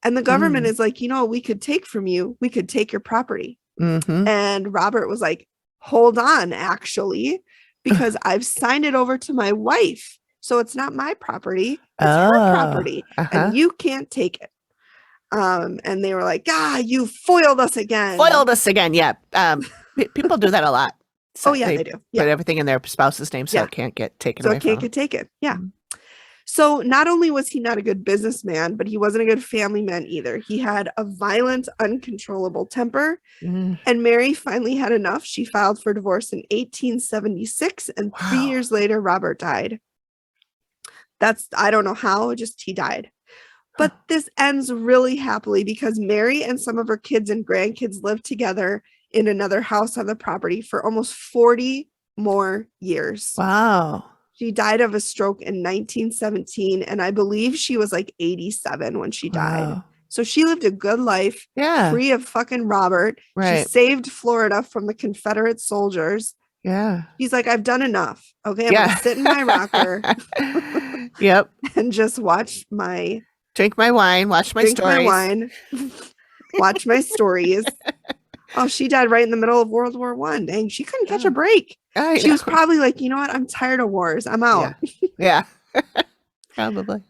And the government is like, we could take from you. We could take your property. And Robert was like, hold on, actually, because I've signed it over to my wife. So it's not my property. It's her property. And you can't take it. And they were like, you foiled us again. Yeah. People do that a lot. So they do. Put everything in their spouse's name so it can't get taken away from them. Get taken. Yeah. So not only was he not a good businessman, but he wasn't a good family man either. He had a violent, uncontrollable temper. Mm. And Mary finally had enough. She filed for divorce in 1876, and 3 years later, Robert died. I don't know how, just he died. But this ends really happily because Mary and some of her kids and grandkids lived together in another house on the property for almost 40 more years. Wow. She died of a stroke in 1917, and I believe she was like 87 when she died. Wow. So she lived a good life, Yeah. free of fucking Robert. Right. She saved Florida from the Confederate soldiers. Yeah. She's like, I've done enough. Okay, I'm gonna sit in my rocker Yep. and just watch my Drink my wine, watch my drink stories. my wine, watch my stories. Oh, she died right in the middle of World War I. Dang, she couldn't catch a break. She was probably like, you know what? I'm tired of wars. I'm out. Yeah. Probably.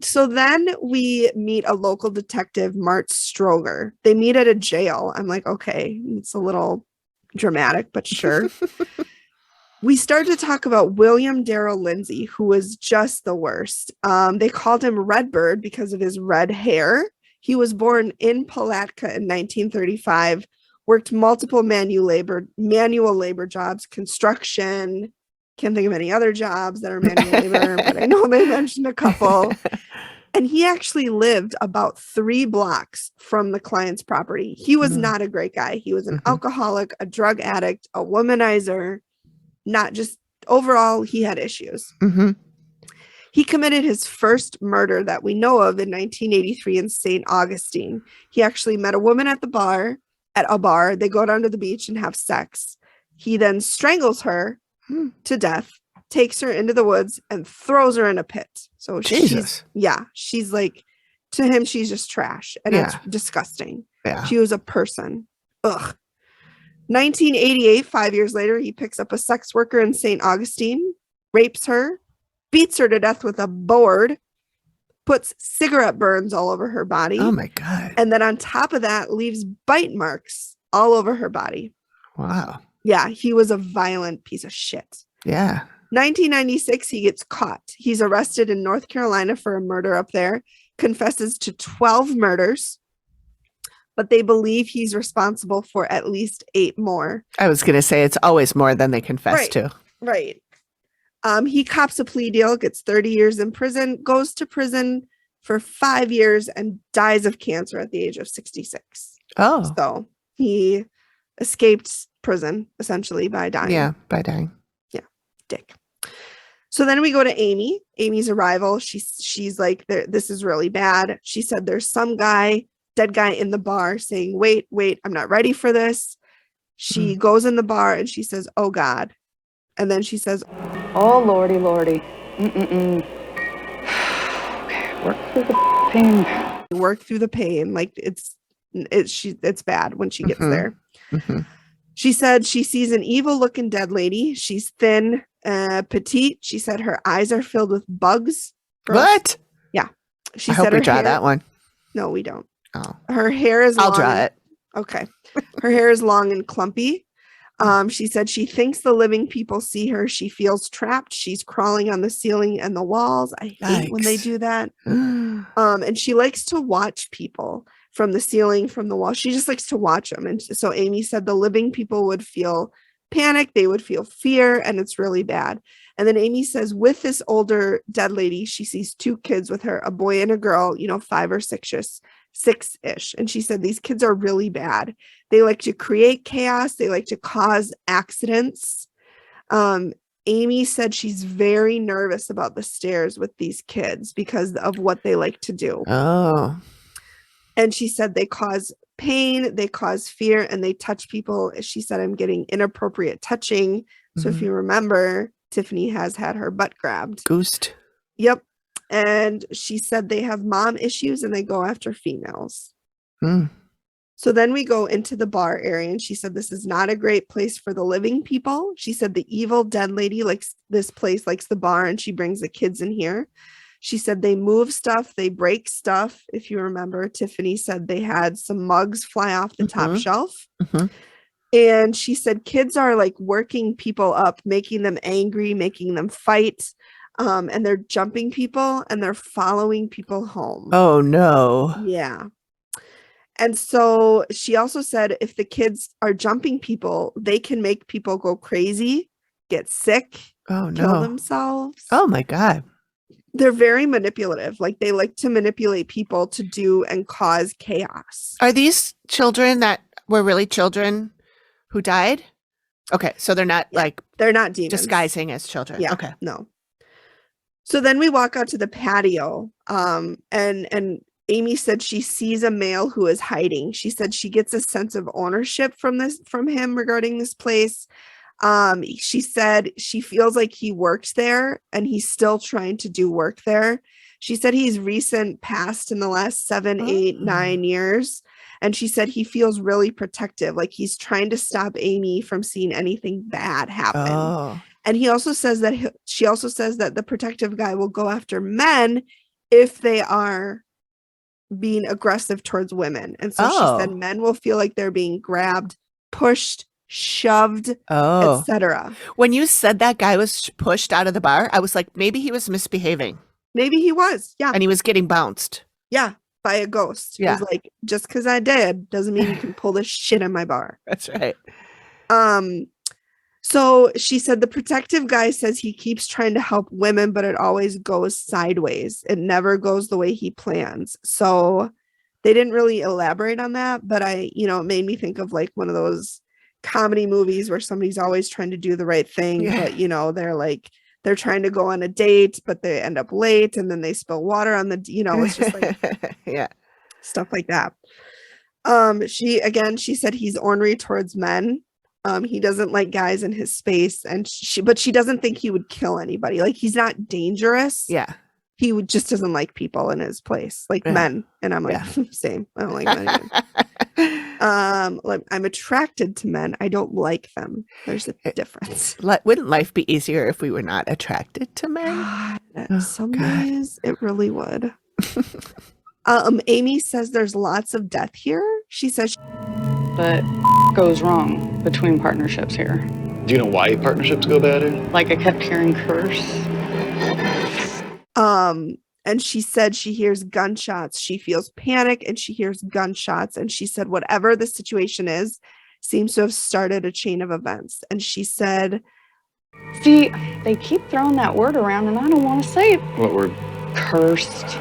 So then we meet a local detective, Mart Stroger. They meet at a jail. I'm like, okay, it's a little dramatic, but sure. We start to talk about William Darrell Lindsay, who was just the worst. They called him Redbird because of his red hair. He was born in Palatka in 1935, worked multiple manual labor jobs, construction. Can't think of any other jobs that are manual labor, but I know they mentioned a couple. And he actually lived about 3 blocks from the client's property. He was not a great guy. He was an alcoholic, a drug addict, a womanizer. Not just overall, he had issues. He committed his first murder that we know of in 1983 in St. Augustine. He actually met a woman at a bar. They go down to the beach and have sex. He then strangles her to death, takes her into the woods, and throws her in a pit. So Jesus. She's like, to him, she's just trash. And it's disgusting. Yeah. She was a person. Ugh. 1988, 5 years later, he picks up a sex worker in St. Augustine, rapes her, beats her to death with a board, puts cigarette burns all over her body. Oh my God. And then on top of that, leaves bite marks all over her body. Wow. Yeah, he was a violent piece of shit. Yeah. 1996, he gets caught. He's arrested in North Carolina for a murder up there, confesses to 12 murders, but they believe he's responsible for at least 8 more. I was going to say it's always more than they confess to. Right. He cops a plea deal, gets 30 years in prison, goes to prison for 5 years, and dies of cancer at the age of 66. Oh. So he escaped prison essentially by dying. Yeah, by dying. Yeah, dick. So then we go to Amy. Amy's arrival. She's like, this is really bad. She said there's some dead guy in the bar saying, wait, I'm not ready for this. She goes in the bar and she says, oh God. And then she says, oh lordy. Okay, work through the pain. Work through the pain. Like it's bad when she gets there. She said she sees an evil looking dead lady. She's thin, petite. She said her eyes are filled with bugs. Gross. What? Yeah. She I said hope we her draw hair, that one. No, we don't. Oh. Her hair is I'll long. draw it. Okay. Her hair is long and clumpy. She said she thinks the living people see her. She feels trapped. She's crawling on the ceiling and the walls. I hate when they do that. And she likes to watch people from the ceiling, from the wall. She just likes to watch them. And so Amy said the living people would feel panic. They would feel fear, and it's really bad. And then Amy says with this older dead lady, she sees 2 kids with her, a boy and a girl, 5 or 6-ish. And she said these kids are really bad. They like to create chaos. They like to cause accidents. Amy said she's very nervous about the stairs with these kids because of what they like to do. Oh. And she said they cause pain, they cause fear, and they touch people. She said, I'm getting inappropriate touching. So if you remember, Tiffany has had her butt grabbed. Goosed. Yep. And she said they have mom issues and they go after females. So then we go into the bar area, and she said this is not a great place for the living people. She said the evil dead lady likes this place, likes the bar, and she brings the kids in here. She said they move stuff, they break stuff. If you remember, Tiffany said they had some mugs fly off the top shelf. And she said kids are like working people up, making them angry, making them fight. And they're jumping people and they're following people home. Oh no. Yeah. And so she also said if the kids are jumping people, they can make people go crazy, get sick, Oh kill no. themselves. Oh my God. They're very manipulative. Like they like to manipulate people to do and cause chaos. Are these children that were really children who died? Okay, so they're not Yeah, like they're not demons. disguising as children. Yeah. Okay. No. So then we walk out to the patio. And Amy said she sees a male who is hiding. She said she gets a sense of ownership from him regarding this place. She said she feels like he worked there and he's still trying to do work there. She said he's recent past in the last 7, 8, 9 years. And she said he feels really protective, like he's trying to stop Amy from seeing anything bad happen. Oh. And he also says that she also says that the protective guy will go after men if they are being aggressive towards women. And so she said men will feel like they're being grabbed, pushed, shoved, etc. When you said that guy was pushed out of the bar, I was like, maybe he was misbehaving. Maybe he was. Yeah. And he was getting bounced. Yeah. By a ghost. Yeah. He's like, just because I did doesn't mean you can pull this shit in my bar. That's right. So she said the protective guy says he keeps trying to help women, but it always goes sideways. It never goes the way he plans. So they didn't really elaborate on that, but it made me think of like one of those comedy movies where somebody's always trying to do the right thing, but they're trying to go on a date, but they end up late and then they spill water on it's just like yeah, stuff like that. She said he's ornery towards men. He doesn't like guys in his space, and she doesn't think he would kill anybody. Like he's not dangerous. Yeah. He just doesn't like people in his place, like men. And I'm like, same. I don't like men either. I'm attracted to men. I don't like them. There's a difference. Wouldn't life be easier if we were not attracted to men? Some days it really would. Amy says there's lots of death here. She says But goes wrong between partnerships here. Do you know why partnerships go bad here? Like I kept hearing curse. And she said she hears gunshots. She feels panic and she hears gunshots. And she said whatever the situation is seems to have started a chain of events. And she said, see, they keep throwing that word around and I don't want to say it. What word? Cursed.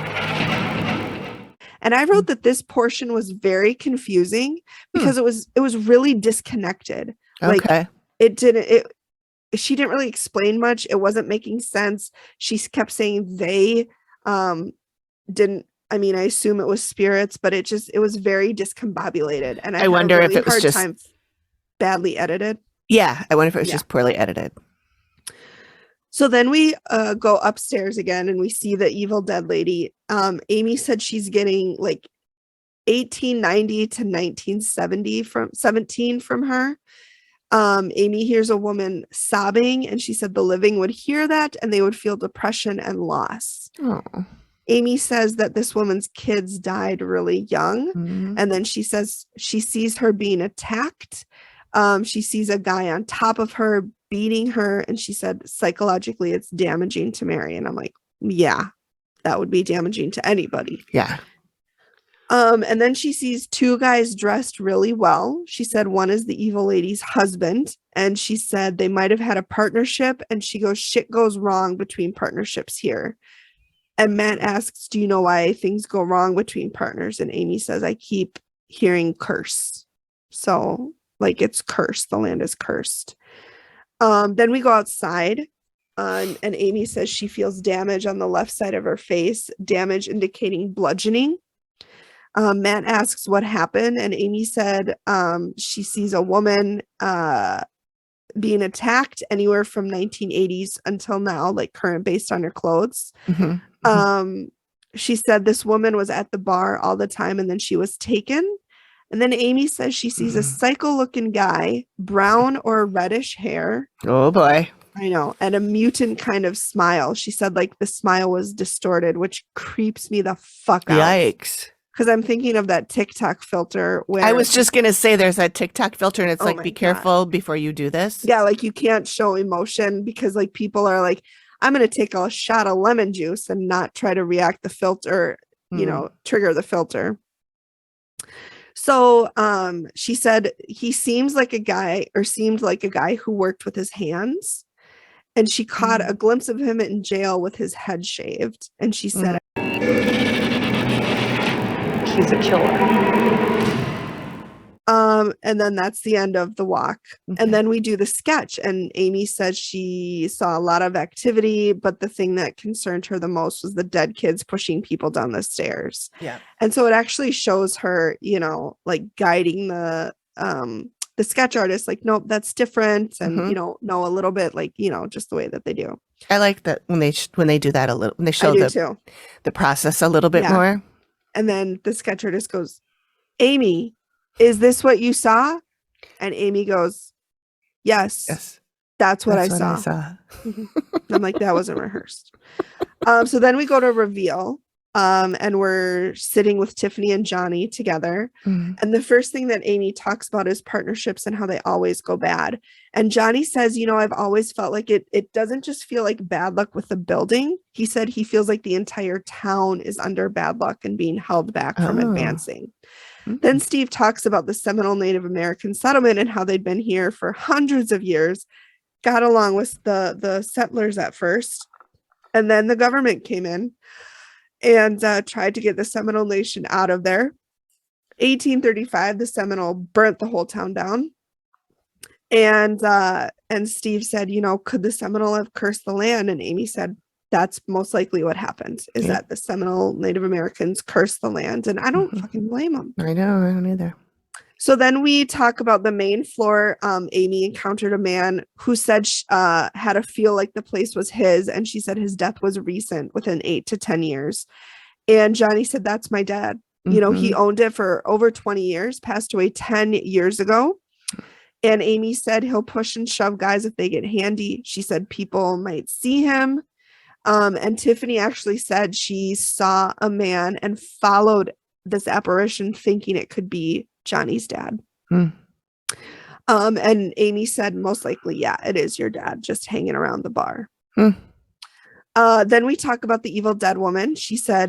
And I wrote that this portion was very confusing because it was really disconnected. Okay. Like she didn't really explain much. It wasn't making sense. She kept saying they didn't. I mean, I assume it was spirits, but it was very discombobulated. And I wonder if it was just badly edited. Yeah, I wonder if it was just poorly edited. So then we go upstairs again and we see the Evil Dead lady. Amy said she's getting like 1890 to 1970 from 17 from her. Amy hears a woman sobbing and she said the living would hear that and they would feel depression and loss. Oh. Amy says that this woman's kids died really young. Mm-hmm. And then she says she sees her being attacked. She sees a guy on top of her beating her. And she said, psychologically, it's damaging to Mary. And I'm like, yeah, that would be damaging to anybody. Yeah. And then she sees two guys dressed really well. She said one is the evil lady's husband. And she said they might have had a partnership. And she goes, shit goes wrong between partnerships here. And Matt asks, do you know why things go wrong between partners? And Amy says, I keep hearing curse. So like it's cursed. The land is cursed. Then we go outside. And Amy says she feels damage on the left side of her face, damage indicating bludgeoning. Matt asks what happened, and Amy said she sees a woman being attacked anywhere from 1980s until now, like current based on her clothes. Mm-hmm. She said this woman was at the bar all the time and then she was taken. And then Amy says she sees a psycho-looking guy, brown or reddish hair. Oh boy. I know. And a mutant kind of smile. She said like the smile was distorted, which creeps me the fuck out. Yikes. Because I'm thinking of that TikTok filter where I was just gonna say there's that TikTok filter and it's like, be God. careful before you do this. Yeah, like you can't show emotion because like people are like, I'm going to take a shot of lemon juice and not try to react the filter, trigger the filter. So she said he seemed like a guy who worked with his hands. And she caught a glimpse of him in jail with his head shaved. And she said, He's a killer. And then that's the end of the walk. Okay. And then we do the sketch. And Amy said she saw a lot of activity, but the thing that concerned her the most was the dead kids pushing people down the stairs. Yeah. And so it actually shows her, like guiding the sketch artist, like, nope, that's different. And, know a little bit, like, just the way that they do. I like that when they do that a little, when they show the process a little bit more. And then the sketch artist goes, Amy, is this what you saw? And Amy goes, yes, that's what I saw. I'm like, that wasn't rehearsed. So then we go to reveal. And we're sitting with Tiffany and Johnny together. And the first thing that Amy talks about is partnerships and how they always go bad. And Johnny says, I've always felt like it doesn't just feel like bad luck with the building. He said he feels like the entire town is under bad luck and being held back from advancing. Then Steve talks about the Seminole Native American settlement and how they'd been here for hundreds of years, got along with the settlers at first. And then the government came in and tried to get the Seminole Nation out of there. 1835, the Seminole burnt the whole town down. And Steve said, could the Seminole have cursed the land? And Amy said, that's most likely what happened, is that the Seminole Native Americans cursed the land. And I don't fucking blame them. I know, I don't either. So then we talk about the main floor. Amy encountered a man who said had to feel like the place was his. And she said his death was recent, within 8 to 10 years. And Johnny said, that's my dad. He owned it for over 20 years, passed away 10 years ago. And Amy said he'll push and shove guys if they get handy. She said people might see him. And Tiffany actually said she saw a man and followed this apparition thinking it could be Johnny's dad. And Amy said, most likely, yeah, it is your dad just hanging around the bar. Then we talk about the evil dead woman.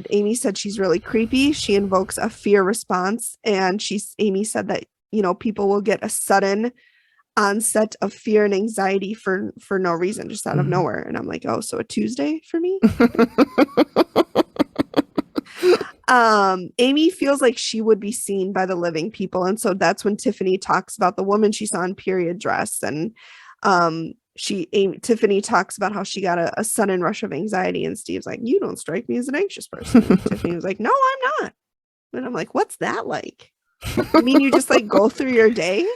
Amy said she's really creepy. She invokes a fear response. And Amy said that, people will get a sudden onset of fear and anxiety for no reason, just out of nowhere. And I'm like, oh, so a Tuesday for me? Amy feels like she would be seen by the living people. And so that's when Tiffany talks about the woman she saw in period dress. And Tiffany talks about how she got a sudden rush of anxiety. And Steve's like, you don't strike me as an anxious person. Tiffany was like, no, I'm not. And I'm like, what's that like? I mean, you just like go through your day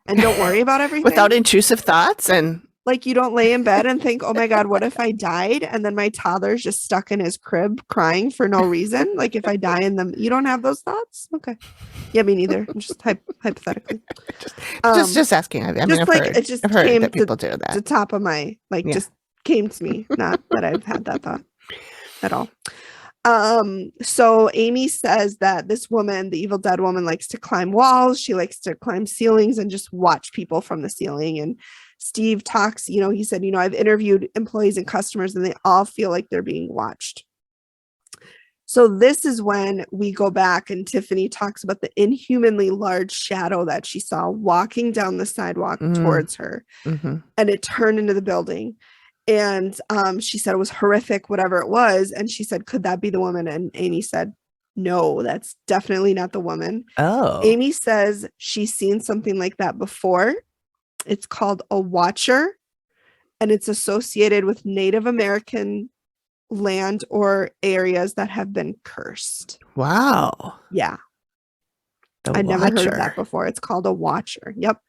and don't worry about everything without intrusive thoughts, and like you don't lay in bed and think, oh my God, what if I died? And then my toddler's just stuck in his crib crying for no reason. Like if I die in them, you don't have those thoughts? Okay. Yeah, me neither. I'm just hypothetically. Just asking. I've heard that people do that. The top of my, just came to me. Not that I've had that thought at all. So Amy says that this woman, the evil dead woman, likes to climb walls. She likes to climb ceilings and just watch people from the ceiling. And Steve talks, he said, I've interviewed employees and customers and they all feel like they're being watched. So this is when we go back and Tiffany talks about the inhumanly large shadow that she saw walking down the sidewalk towards her. And it turned into the building. And she said it was horrific, whatever it was. And she said, could that be the woman? And Amy said, no, that's definitely not the woman. Oh. Amy says she's seen something like that before. It's called a watcher, and it's associated with Native American land or areas that have been cursed. Wow. Yeah. I'd never heard of that before. It's called a watcher. Yep.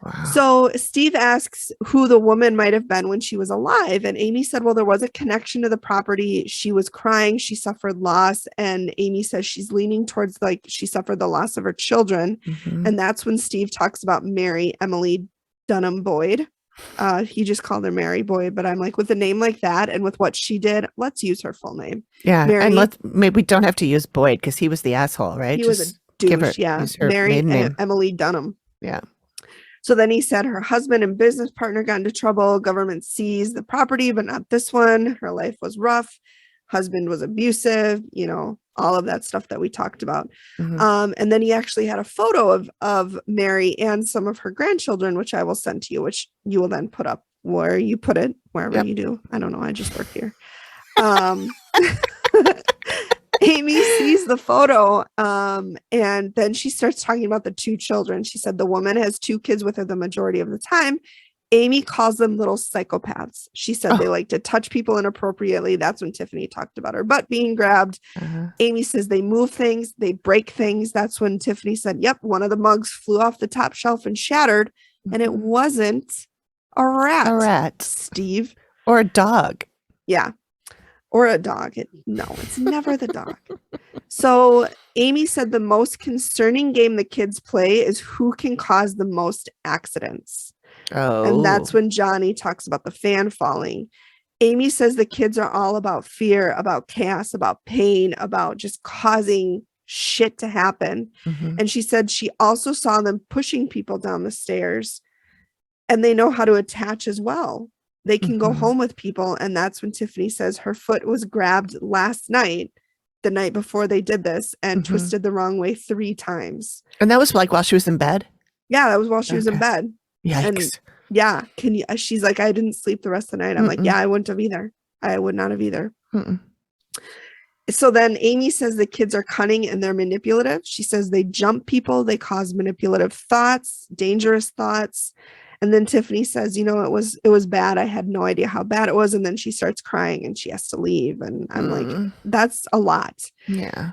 Wow. So Steve asks who the woman might have been when she was alive. And Amy said, well, there was a connection to the property. She was crying. She suffered loss. And Amy says she's leaning towards like she suffered the loss of her children. And that's when Steve talks about Mary Emily Dunham Boyd. He just called her Mary Boyd, but I'm like, with a name like that and with what she did, let's use her full name. Yeah. Mary, and maybe we don't have to use Boyd because he was the asshole, right? He was a douche. Yeah. Mary Emily Dunham. Yeah. So then he said her husband and business partner got into trouble. Government seized the property, but not this one. Her life was rough. Husband was abusive, all of that stuff that we talked about. And then he actually had a photo of Mary and some of her grandchildren, which I will send to you, which you will then put up where you put it, wherever you do. I don't know. I just work here. Amy sees the photo and then she starts talking about the 2 children. She said the woman has 2 kids with her the majority of the time. Amy calls them little psychopaths. She said they like to touch people inappropriately. That's when Tiffany talked about her butt being grabbed. Amy says they move things, they break things. That's when Tiffany said, yep, one of the mugs flew off the top shelf and shattered. And it wasn't a rat. Steve. Or a dog. Yeah. Or a dog. No, it's never the dog. So Amy said the most concerning game the kids play is who can cause the most accidents. Oh. And that's when Johnny talks about the fan falling. Amy says the kids are all about fear, about chaos, about pain, about just causing shit to happen. And she said she also saw them pushing people down the stairs, and they know how to attach as well. They can go home with people. And that's when Tiffany says her foot was grabbed last night, the night before they did this, and twisted the wrong way 3 times. And that was like while she was in bed? Yeah, that was while she was in bed. Yikes. And yeah, she's like, I didn't sleep the rest of the night. I'm like, yeah, I wouldn't have either. I would not have either. So then Amy says the kids are cunning and they're manipulative. She says they jump people, they cause manipulative thoughts, dangerous thoughts. And then Tiffany says, it was bad. I had no idea how bad it was. And then she starts crying and she has to leave. And I'm like, that's a lot. Yeah.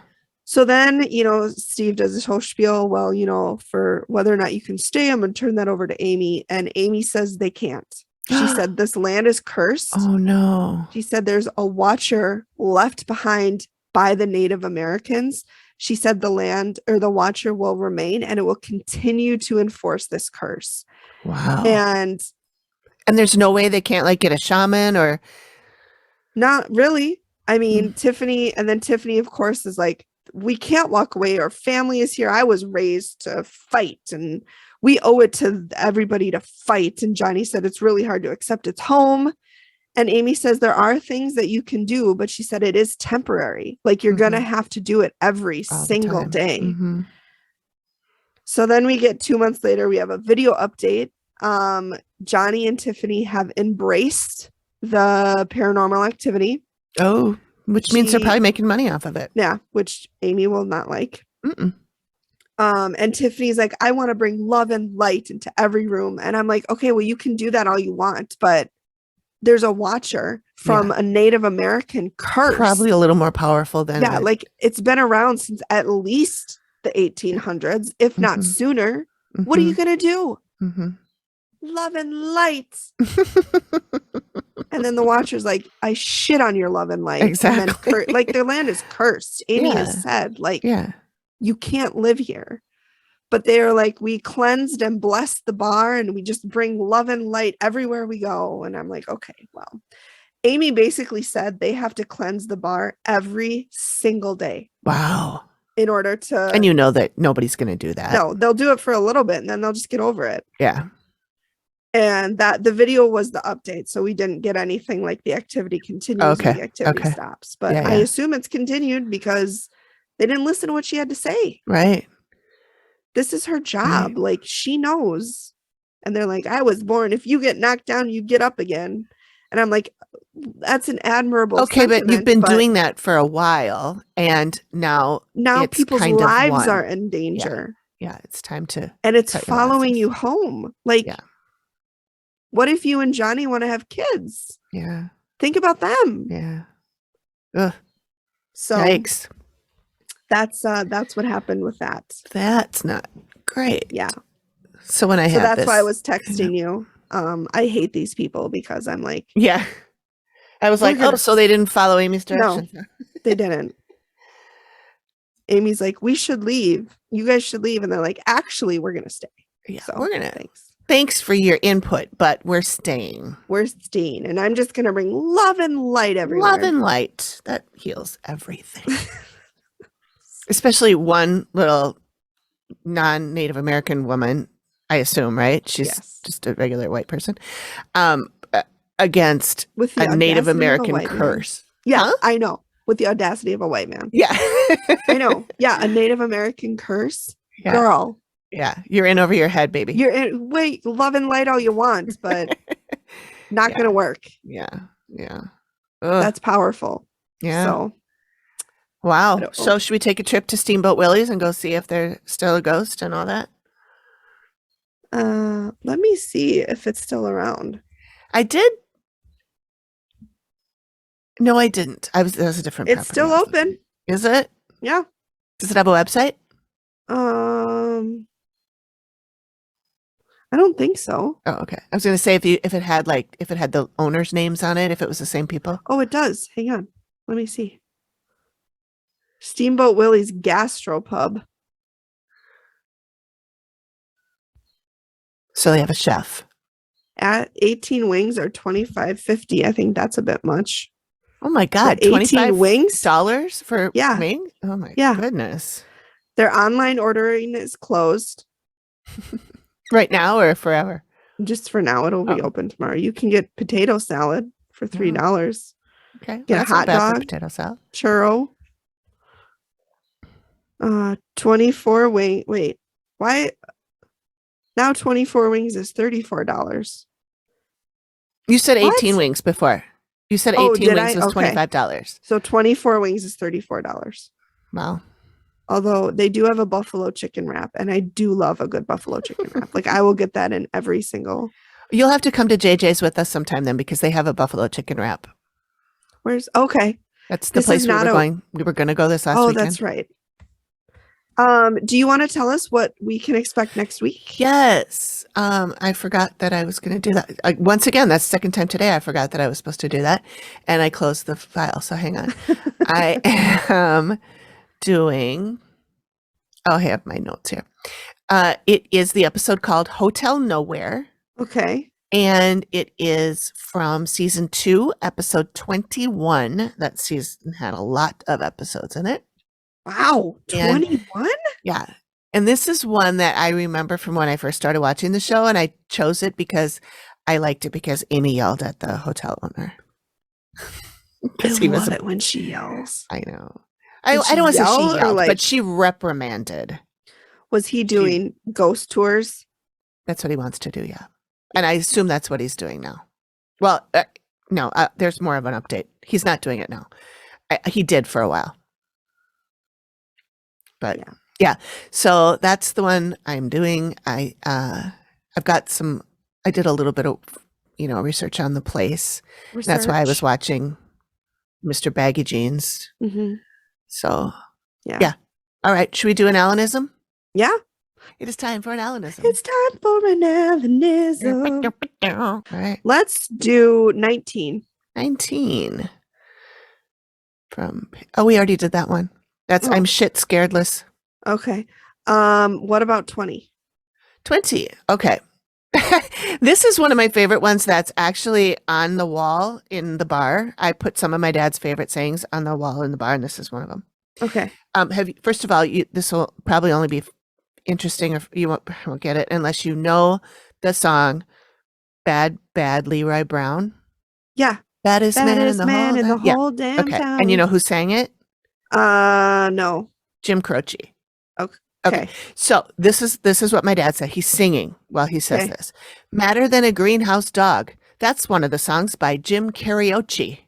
So then, Steve does this whole spiel. Well, for whether or not you can stay, I'm going to turn that over to Amy. And Amy says they can't. She said this land is cursed. Oh, no. She said there's a watcher left behind by the Native Americans. She said the land or the watcher will remain and it will continue to enforce this curse. Wow. And there's no way they can't get a shaman or. Not really. I mean, Tiffany, of course, is like, we can't walk away. Our family is here. I was raised to fight and we owe it to everybody to fight. And Johnny said, it's really hard to accept it's home. And Amy says there are things that you can do, but she said it is temporary. Like you're going to have to do it every single day. So then we get 2 months later, we have a video update. Johnny and Tiffany have embraced the paranormal activity. Oh, which means they're probably making money off of it. Yeah, which Amy will not like. And Tiffany's like, I want to bring love and light into every room. And I'm like, okay, well, you can do that all you want, but there's a watcher from a Native American curse. Probably a little more powerful than. Yeah, it's been around since at least the 1800s, if not sooner. What are you going to do? Love and light. And then the watcher's like, I shit on your love and light. Exactly. And then their land is cursed. Amy has said, you can't live here. But they're like, we cleansed and blessed the bar and we just bring love and light everywhere we go. And I'm like, okay, well, Amy basically said they have to cleanse the bar every single day. Wow. In order to. And that nobody's going to do that. No, they'll do it for a little bit and then they'll just get over it. Yeah. And that the video was the update. So we didn't get anything like the activity continues and the activity stops. But I assume it's continued because they didn't listen to what she had to say. Right. This is her job. Like she knows. And they're like, I was born. If you get knocked down, you get up again. And I'm like, that's an admirable but you've been doing that for a while. And now people's lives are in danger. Yeah, it's time to. And it's following you home. What if you and Johnny want to have kids? Yeah. Think about them. Yeah. Ugh. So yikes. That's what happened with that. That's not great. Yeah. So when that's why I was texting you. I hate these people because I'm like, yeah. I was like, so they didn't follow Amy's directions. No, they didn't. Amy's like, we should leave. You guys should leave. And they're like, actually, we're going to stay. Yeah, so, we're going to. Thanks for your input, but we're staying. And I'm just going to bring love and light everywhere. Love and light. That heals everything. Especially one little non-Native American woman I assume, right? She's Yes. just a regular white person. Um, against With the a Native audacity of a American white man. curse. Yeah, Huh? I know. With the audacity of a white man. Yeah. I know. Yeah, a Native American curse. Yeah. Girl, Yeah. You're in over your head, baby. you're in, wait, love and light all you want, but not Yeah. gonna work. Yeah. Yeah. Ugh. That's powerful. Yeah. So I Wow. don't So know. should we take a trip to Steamboat Willie's and go see if they're still a ghost and all that? Let me see if it's still around. I did. No, I didn't. That was a different It's property still I was looking open. at. Is it? Yeah. Does it have a website? I don't think so. Oh, okay. I was going to say if it had the owners' names on it, if it was the same people. Oh, it does. Hang on. Let me see. Steamboat Willie's Gastropub. So they have a chef. At 18 wings or $25.50. I think that's a bit much. Oh my God! 18 wings? $25 for Yeah. wing? Oh my Yeah. goodness! Their online ordering is closed. Right now or forever? Just for now, it'll be Oh. open tomorrow. You can get potato salad for $3. Okay, Get a that's not hot bad for dog. potato salad. Churro. 24 wing. Wait, why? Now 24 wings is $34. You said 18 What? wings before. You said Oh, 18 did wings I? was Okay. $25. So 24 wings is $34. Wow. Although they do have a buffalo chicken wrap, and I do love a good buffalo chicken wrap. Like I will get that in every single. You'll have to come to JJ's with us sometime then because they have a buffalo chicken wrap. Where's okay? That's the This place is we were not a- going. We were going to go this last Oh, weekend. that's right. Do you want to tell us what we can expect next week? Yes. I forgot that I was going to do that. Once again, that's the second time today I forgot that I was supposed to do that. And I closed the file. So hang on. I am doing, I have my notes here. It is the episode called Hotel Nowhere. Okay. And it is from season 2, episode 21. That season had a lot of episodes in it. Wow. And- 21? Yeah. And this is one that I remember from when I first started watching the show, and I chose it because I liked it because Amy yelled at the hotel owner. I Because he was love it when she yells. I know. Did I don't want to say she yell she or, yelled, like- but she reprimanded. Was he doing ghost tours? That's what he wants to do, yeah. And I assume that's what he's doing now. Well, no, there's more of an update. He's not doing it now. He did for a while. But yeah, so that's the one I'm doing. I've got some. I did a little bit of, research on the place. That's why I was watching Mr. Baggy Jeans. Mm-hmm. So Yeah. All right, should we do an Alanism? Yeah. It is time for an Alanism. It's time for an Alanism. All right, Let's do 19. 19 from. Oh, we already did that one. That's Oh. I'm shit scaredless. Okay. What about 20? 20. Okay. This is one of my favorite ones that's actually on the wall in the bar. I put some of my dad's favorite sayings on the wall in the bar, and this is one of them. Okay. First of all, this will probably only be interesting if you won't get it unless you know the song Bad Leroy Brown. Yeah. Baddest man in the man whole in the yeah. whole damn Okay. town. And you know who sang it? No. Jim Croce. Okay. So this is what my dad said. He's singing while he says Okay. this. Madder than a greenhouse dog. That's one of the songs by Jim Karaoke.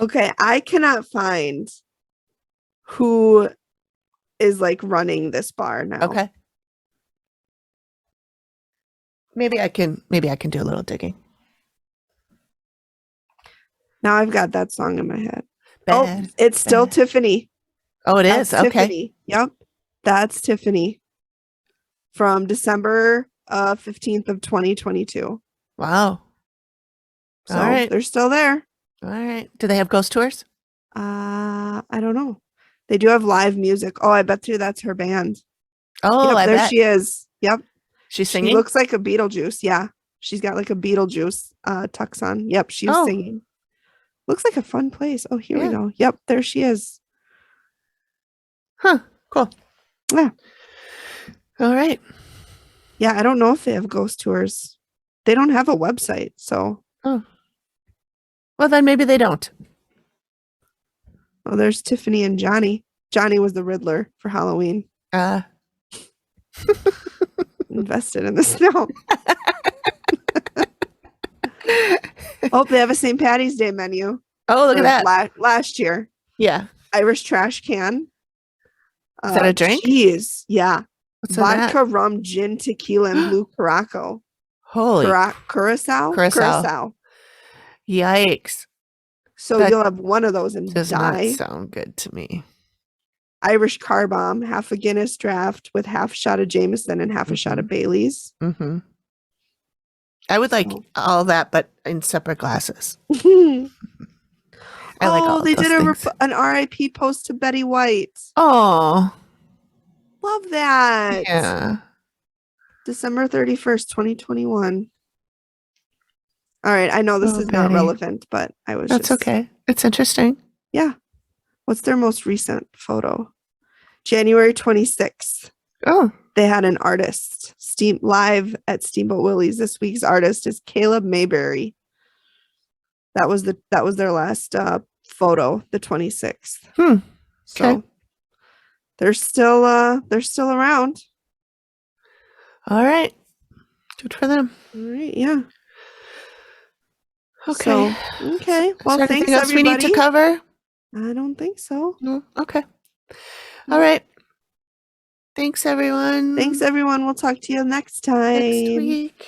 Okay. I cannot find who is like running this bar now. Okay. Maybe I can do a little digging. Now I've got that song in my head. Bad, it's still bad. Tiffany. Oh, it is. That's Okay. Tiffany. Yep. That's Tiffany from December 15th of 2022. Wow. So All right. they're still there. All right. Do they have ghost tours? I don't know. They do have live music. Oh, I bet you that's her band. Oh, Yep, I there bet. she is. Yep. She's She singing. looks like a Beetlejuice. Yeah. She's got like a Beetlejuice tux on. Yep, she's Oh. singing. Looks like a fun place. Oh, here we Yeah. go. Yep, there she is. Huh. Cool. Yeah. All right. Yeah, I don't know if they have ghost tours. They don't have a website, so. Oh. Well, then maybe they don't. Oh, there's Tiffany and Johnny. Johnny was the Riddler for Halloween. Invested in the snow. Oh, they have a St. Patty's Day menu. Oh, look at that. Last year. Yeah. Irish trash can. Is that a drink? Cheese. Yeah. What's in that? Vodka, rum, gin, tequila, and blue Curaçao. Holy Curacao? Curacao. Yikes. So That you'll have one of those and does die. not sound good to me. Irish car bomb, half a Guinness draft with half a shot of Jameson and half a shot of Bailey's. Mm-hmm. I would like all that, but in separate glasses. I like all they of those did things. an RIP post to Betty White. Oh, Love that. yeah. December 31st, 2021. All right. I know this is not Betty. relevant, but That's okay. It's interesting. Yeah. What's their most recent photo? January 26th. Oh, They had an artist live at Steamboat Willie's. This week's artist is Caleb Mayberry. That was their last photo, the 26th. Okay. So they're still around. All right. Good for them. All right, yeah. Okay. So, okay. Well, Is there thanks anything else we need to everybody. cover? I don't think so. No. Okay. All right. Thanks, everyone. Thanks everyone. We'll talk to you next time. Next week.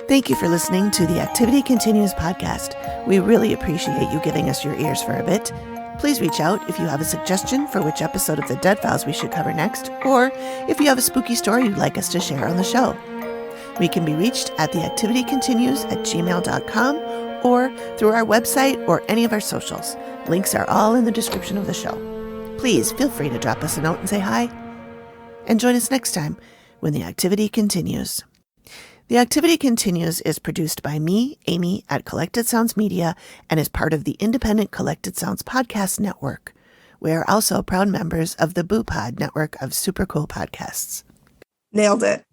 Thank you for listening to the Activity Continues podcast. We really appreciate you giving us your ears for a bit. Please reach out if you have a suggestion for which episode of the Dead Files we should cover next, or if you have a spooky story you'd like us to share on the show. We can be reached at theactivitycontinues@gmail.com or through our website or any of our socials. Links are all in the description of the show. Please feel free to drop us a note and say hi. And join us next time when the activity continues. The Activity Continues is produced by me, Amy, at Collected Sounds Media and is part of the independent Collected Sounds podcast network. We are also proud members of the Boo Pod network of super cool podcasts. Nailed it.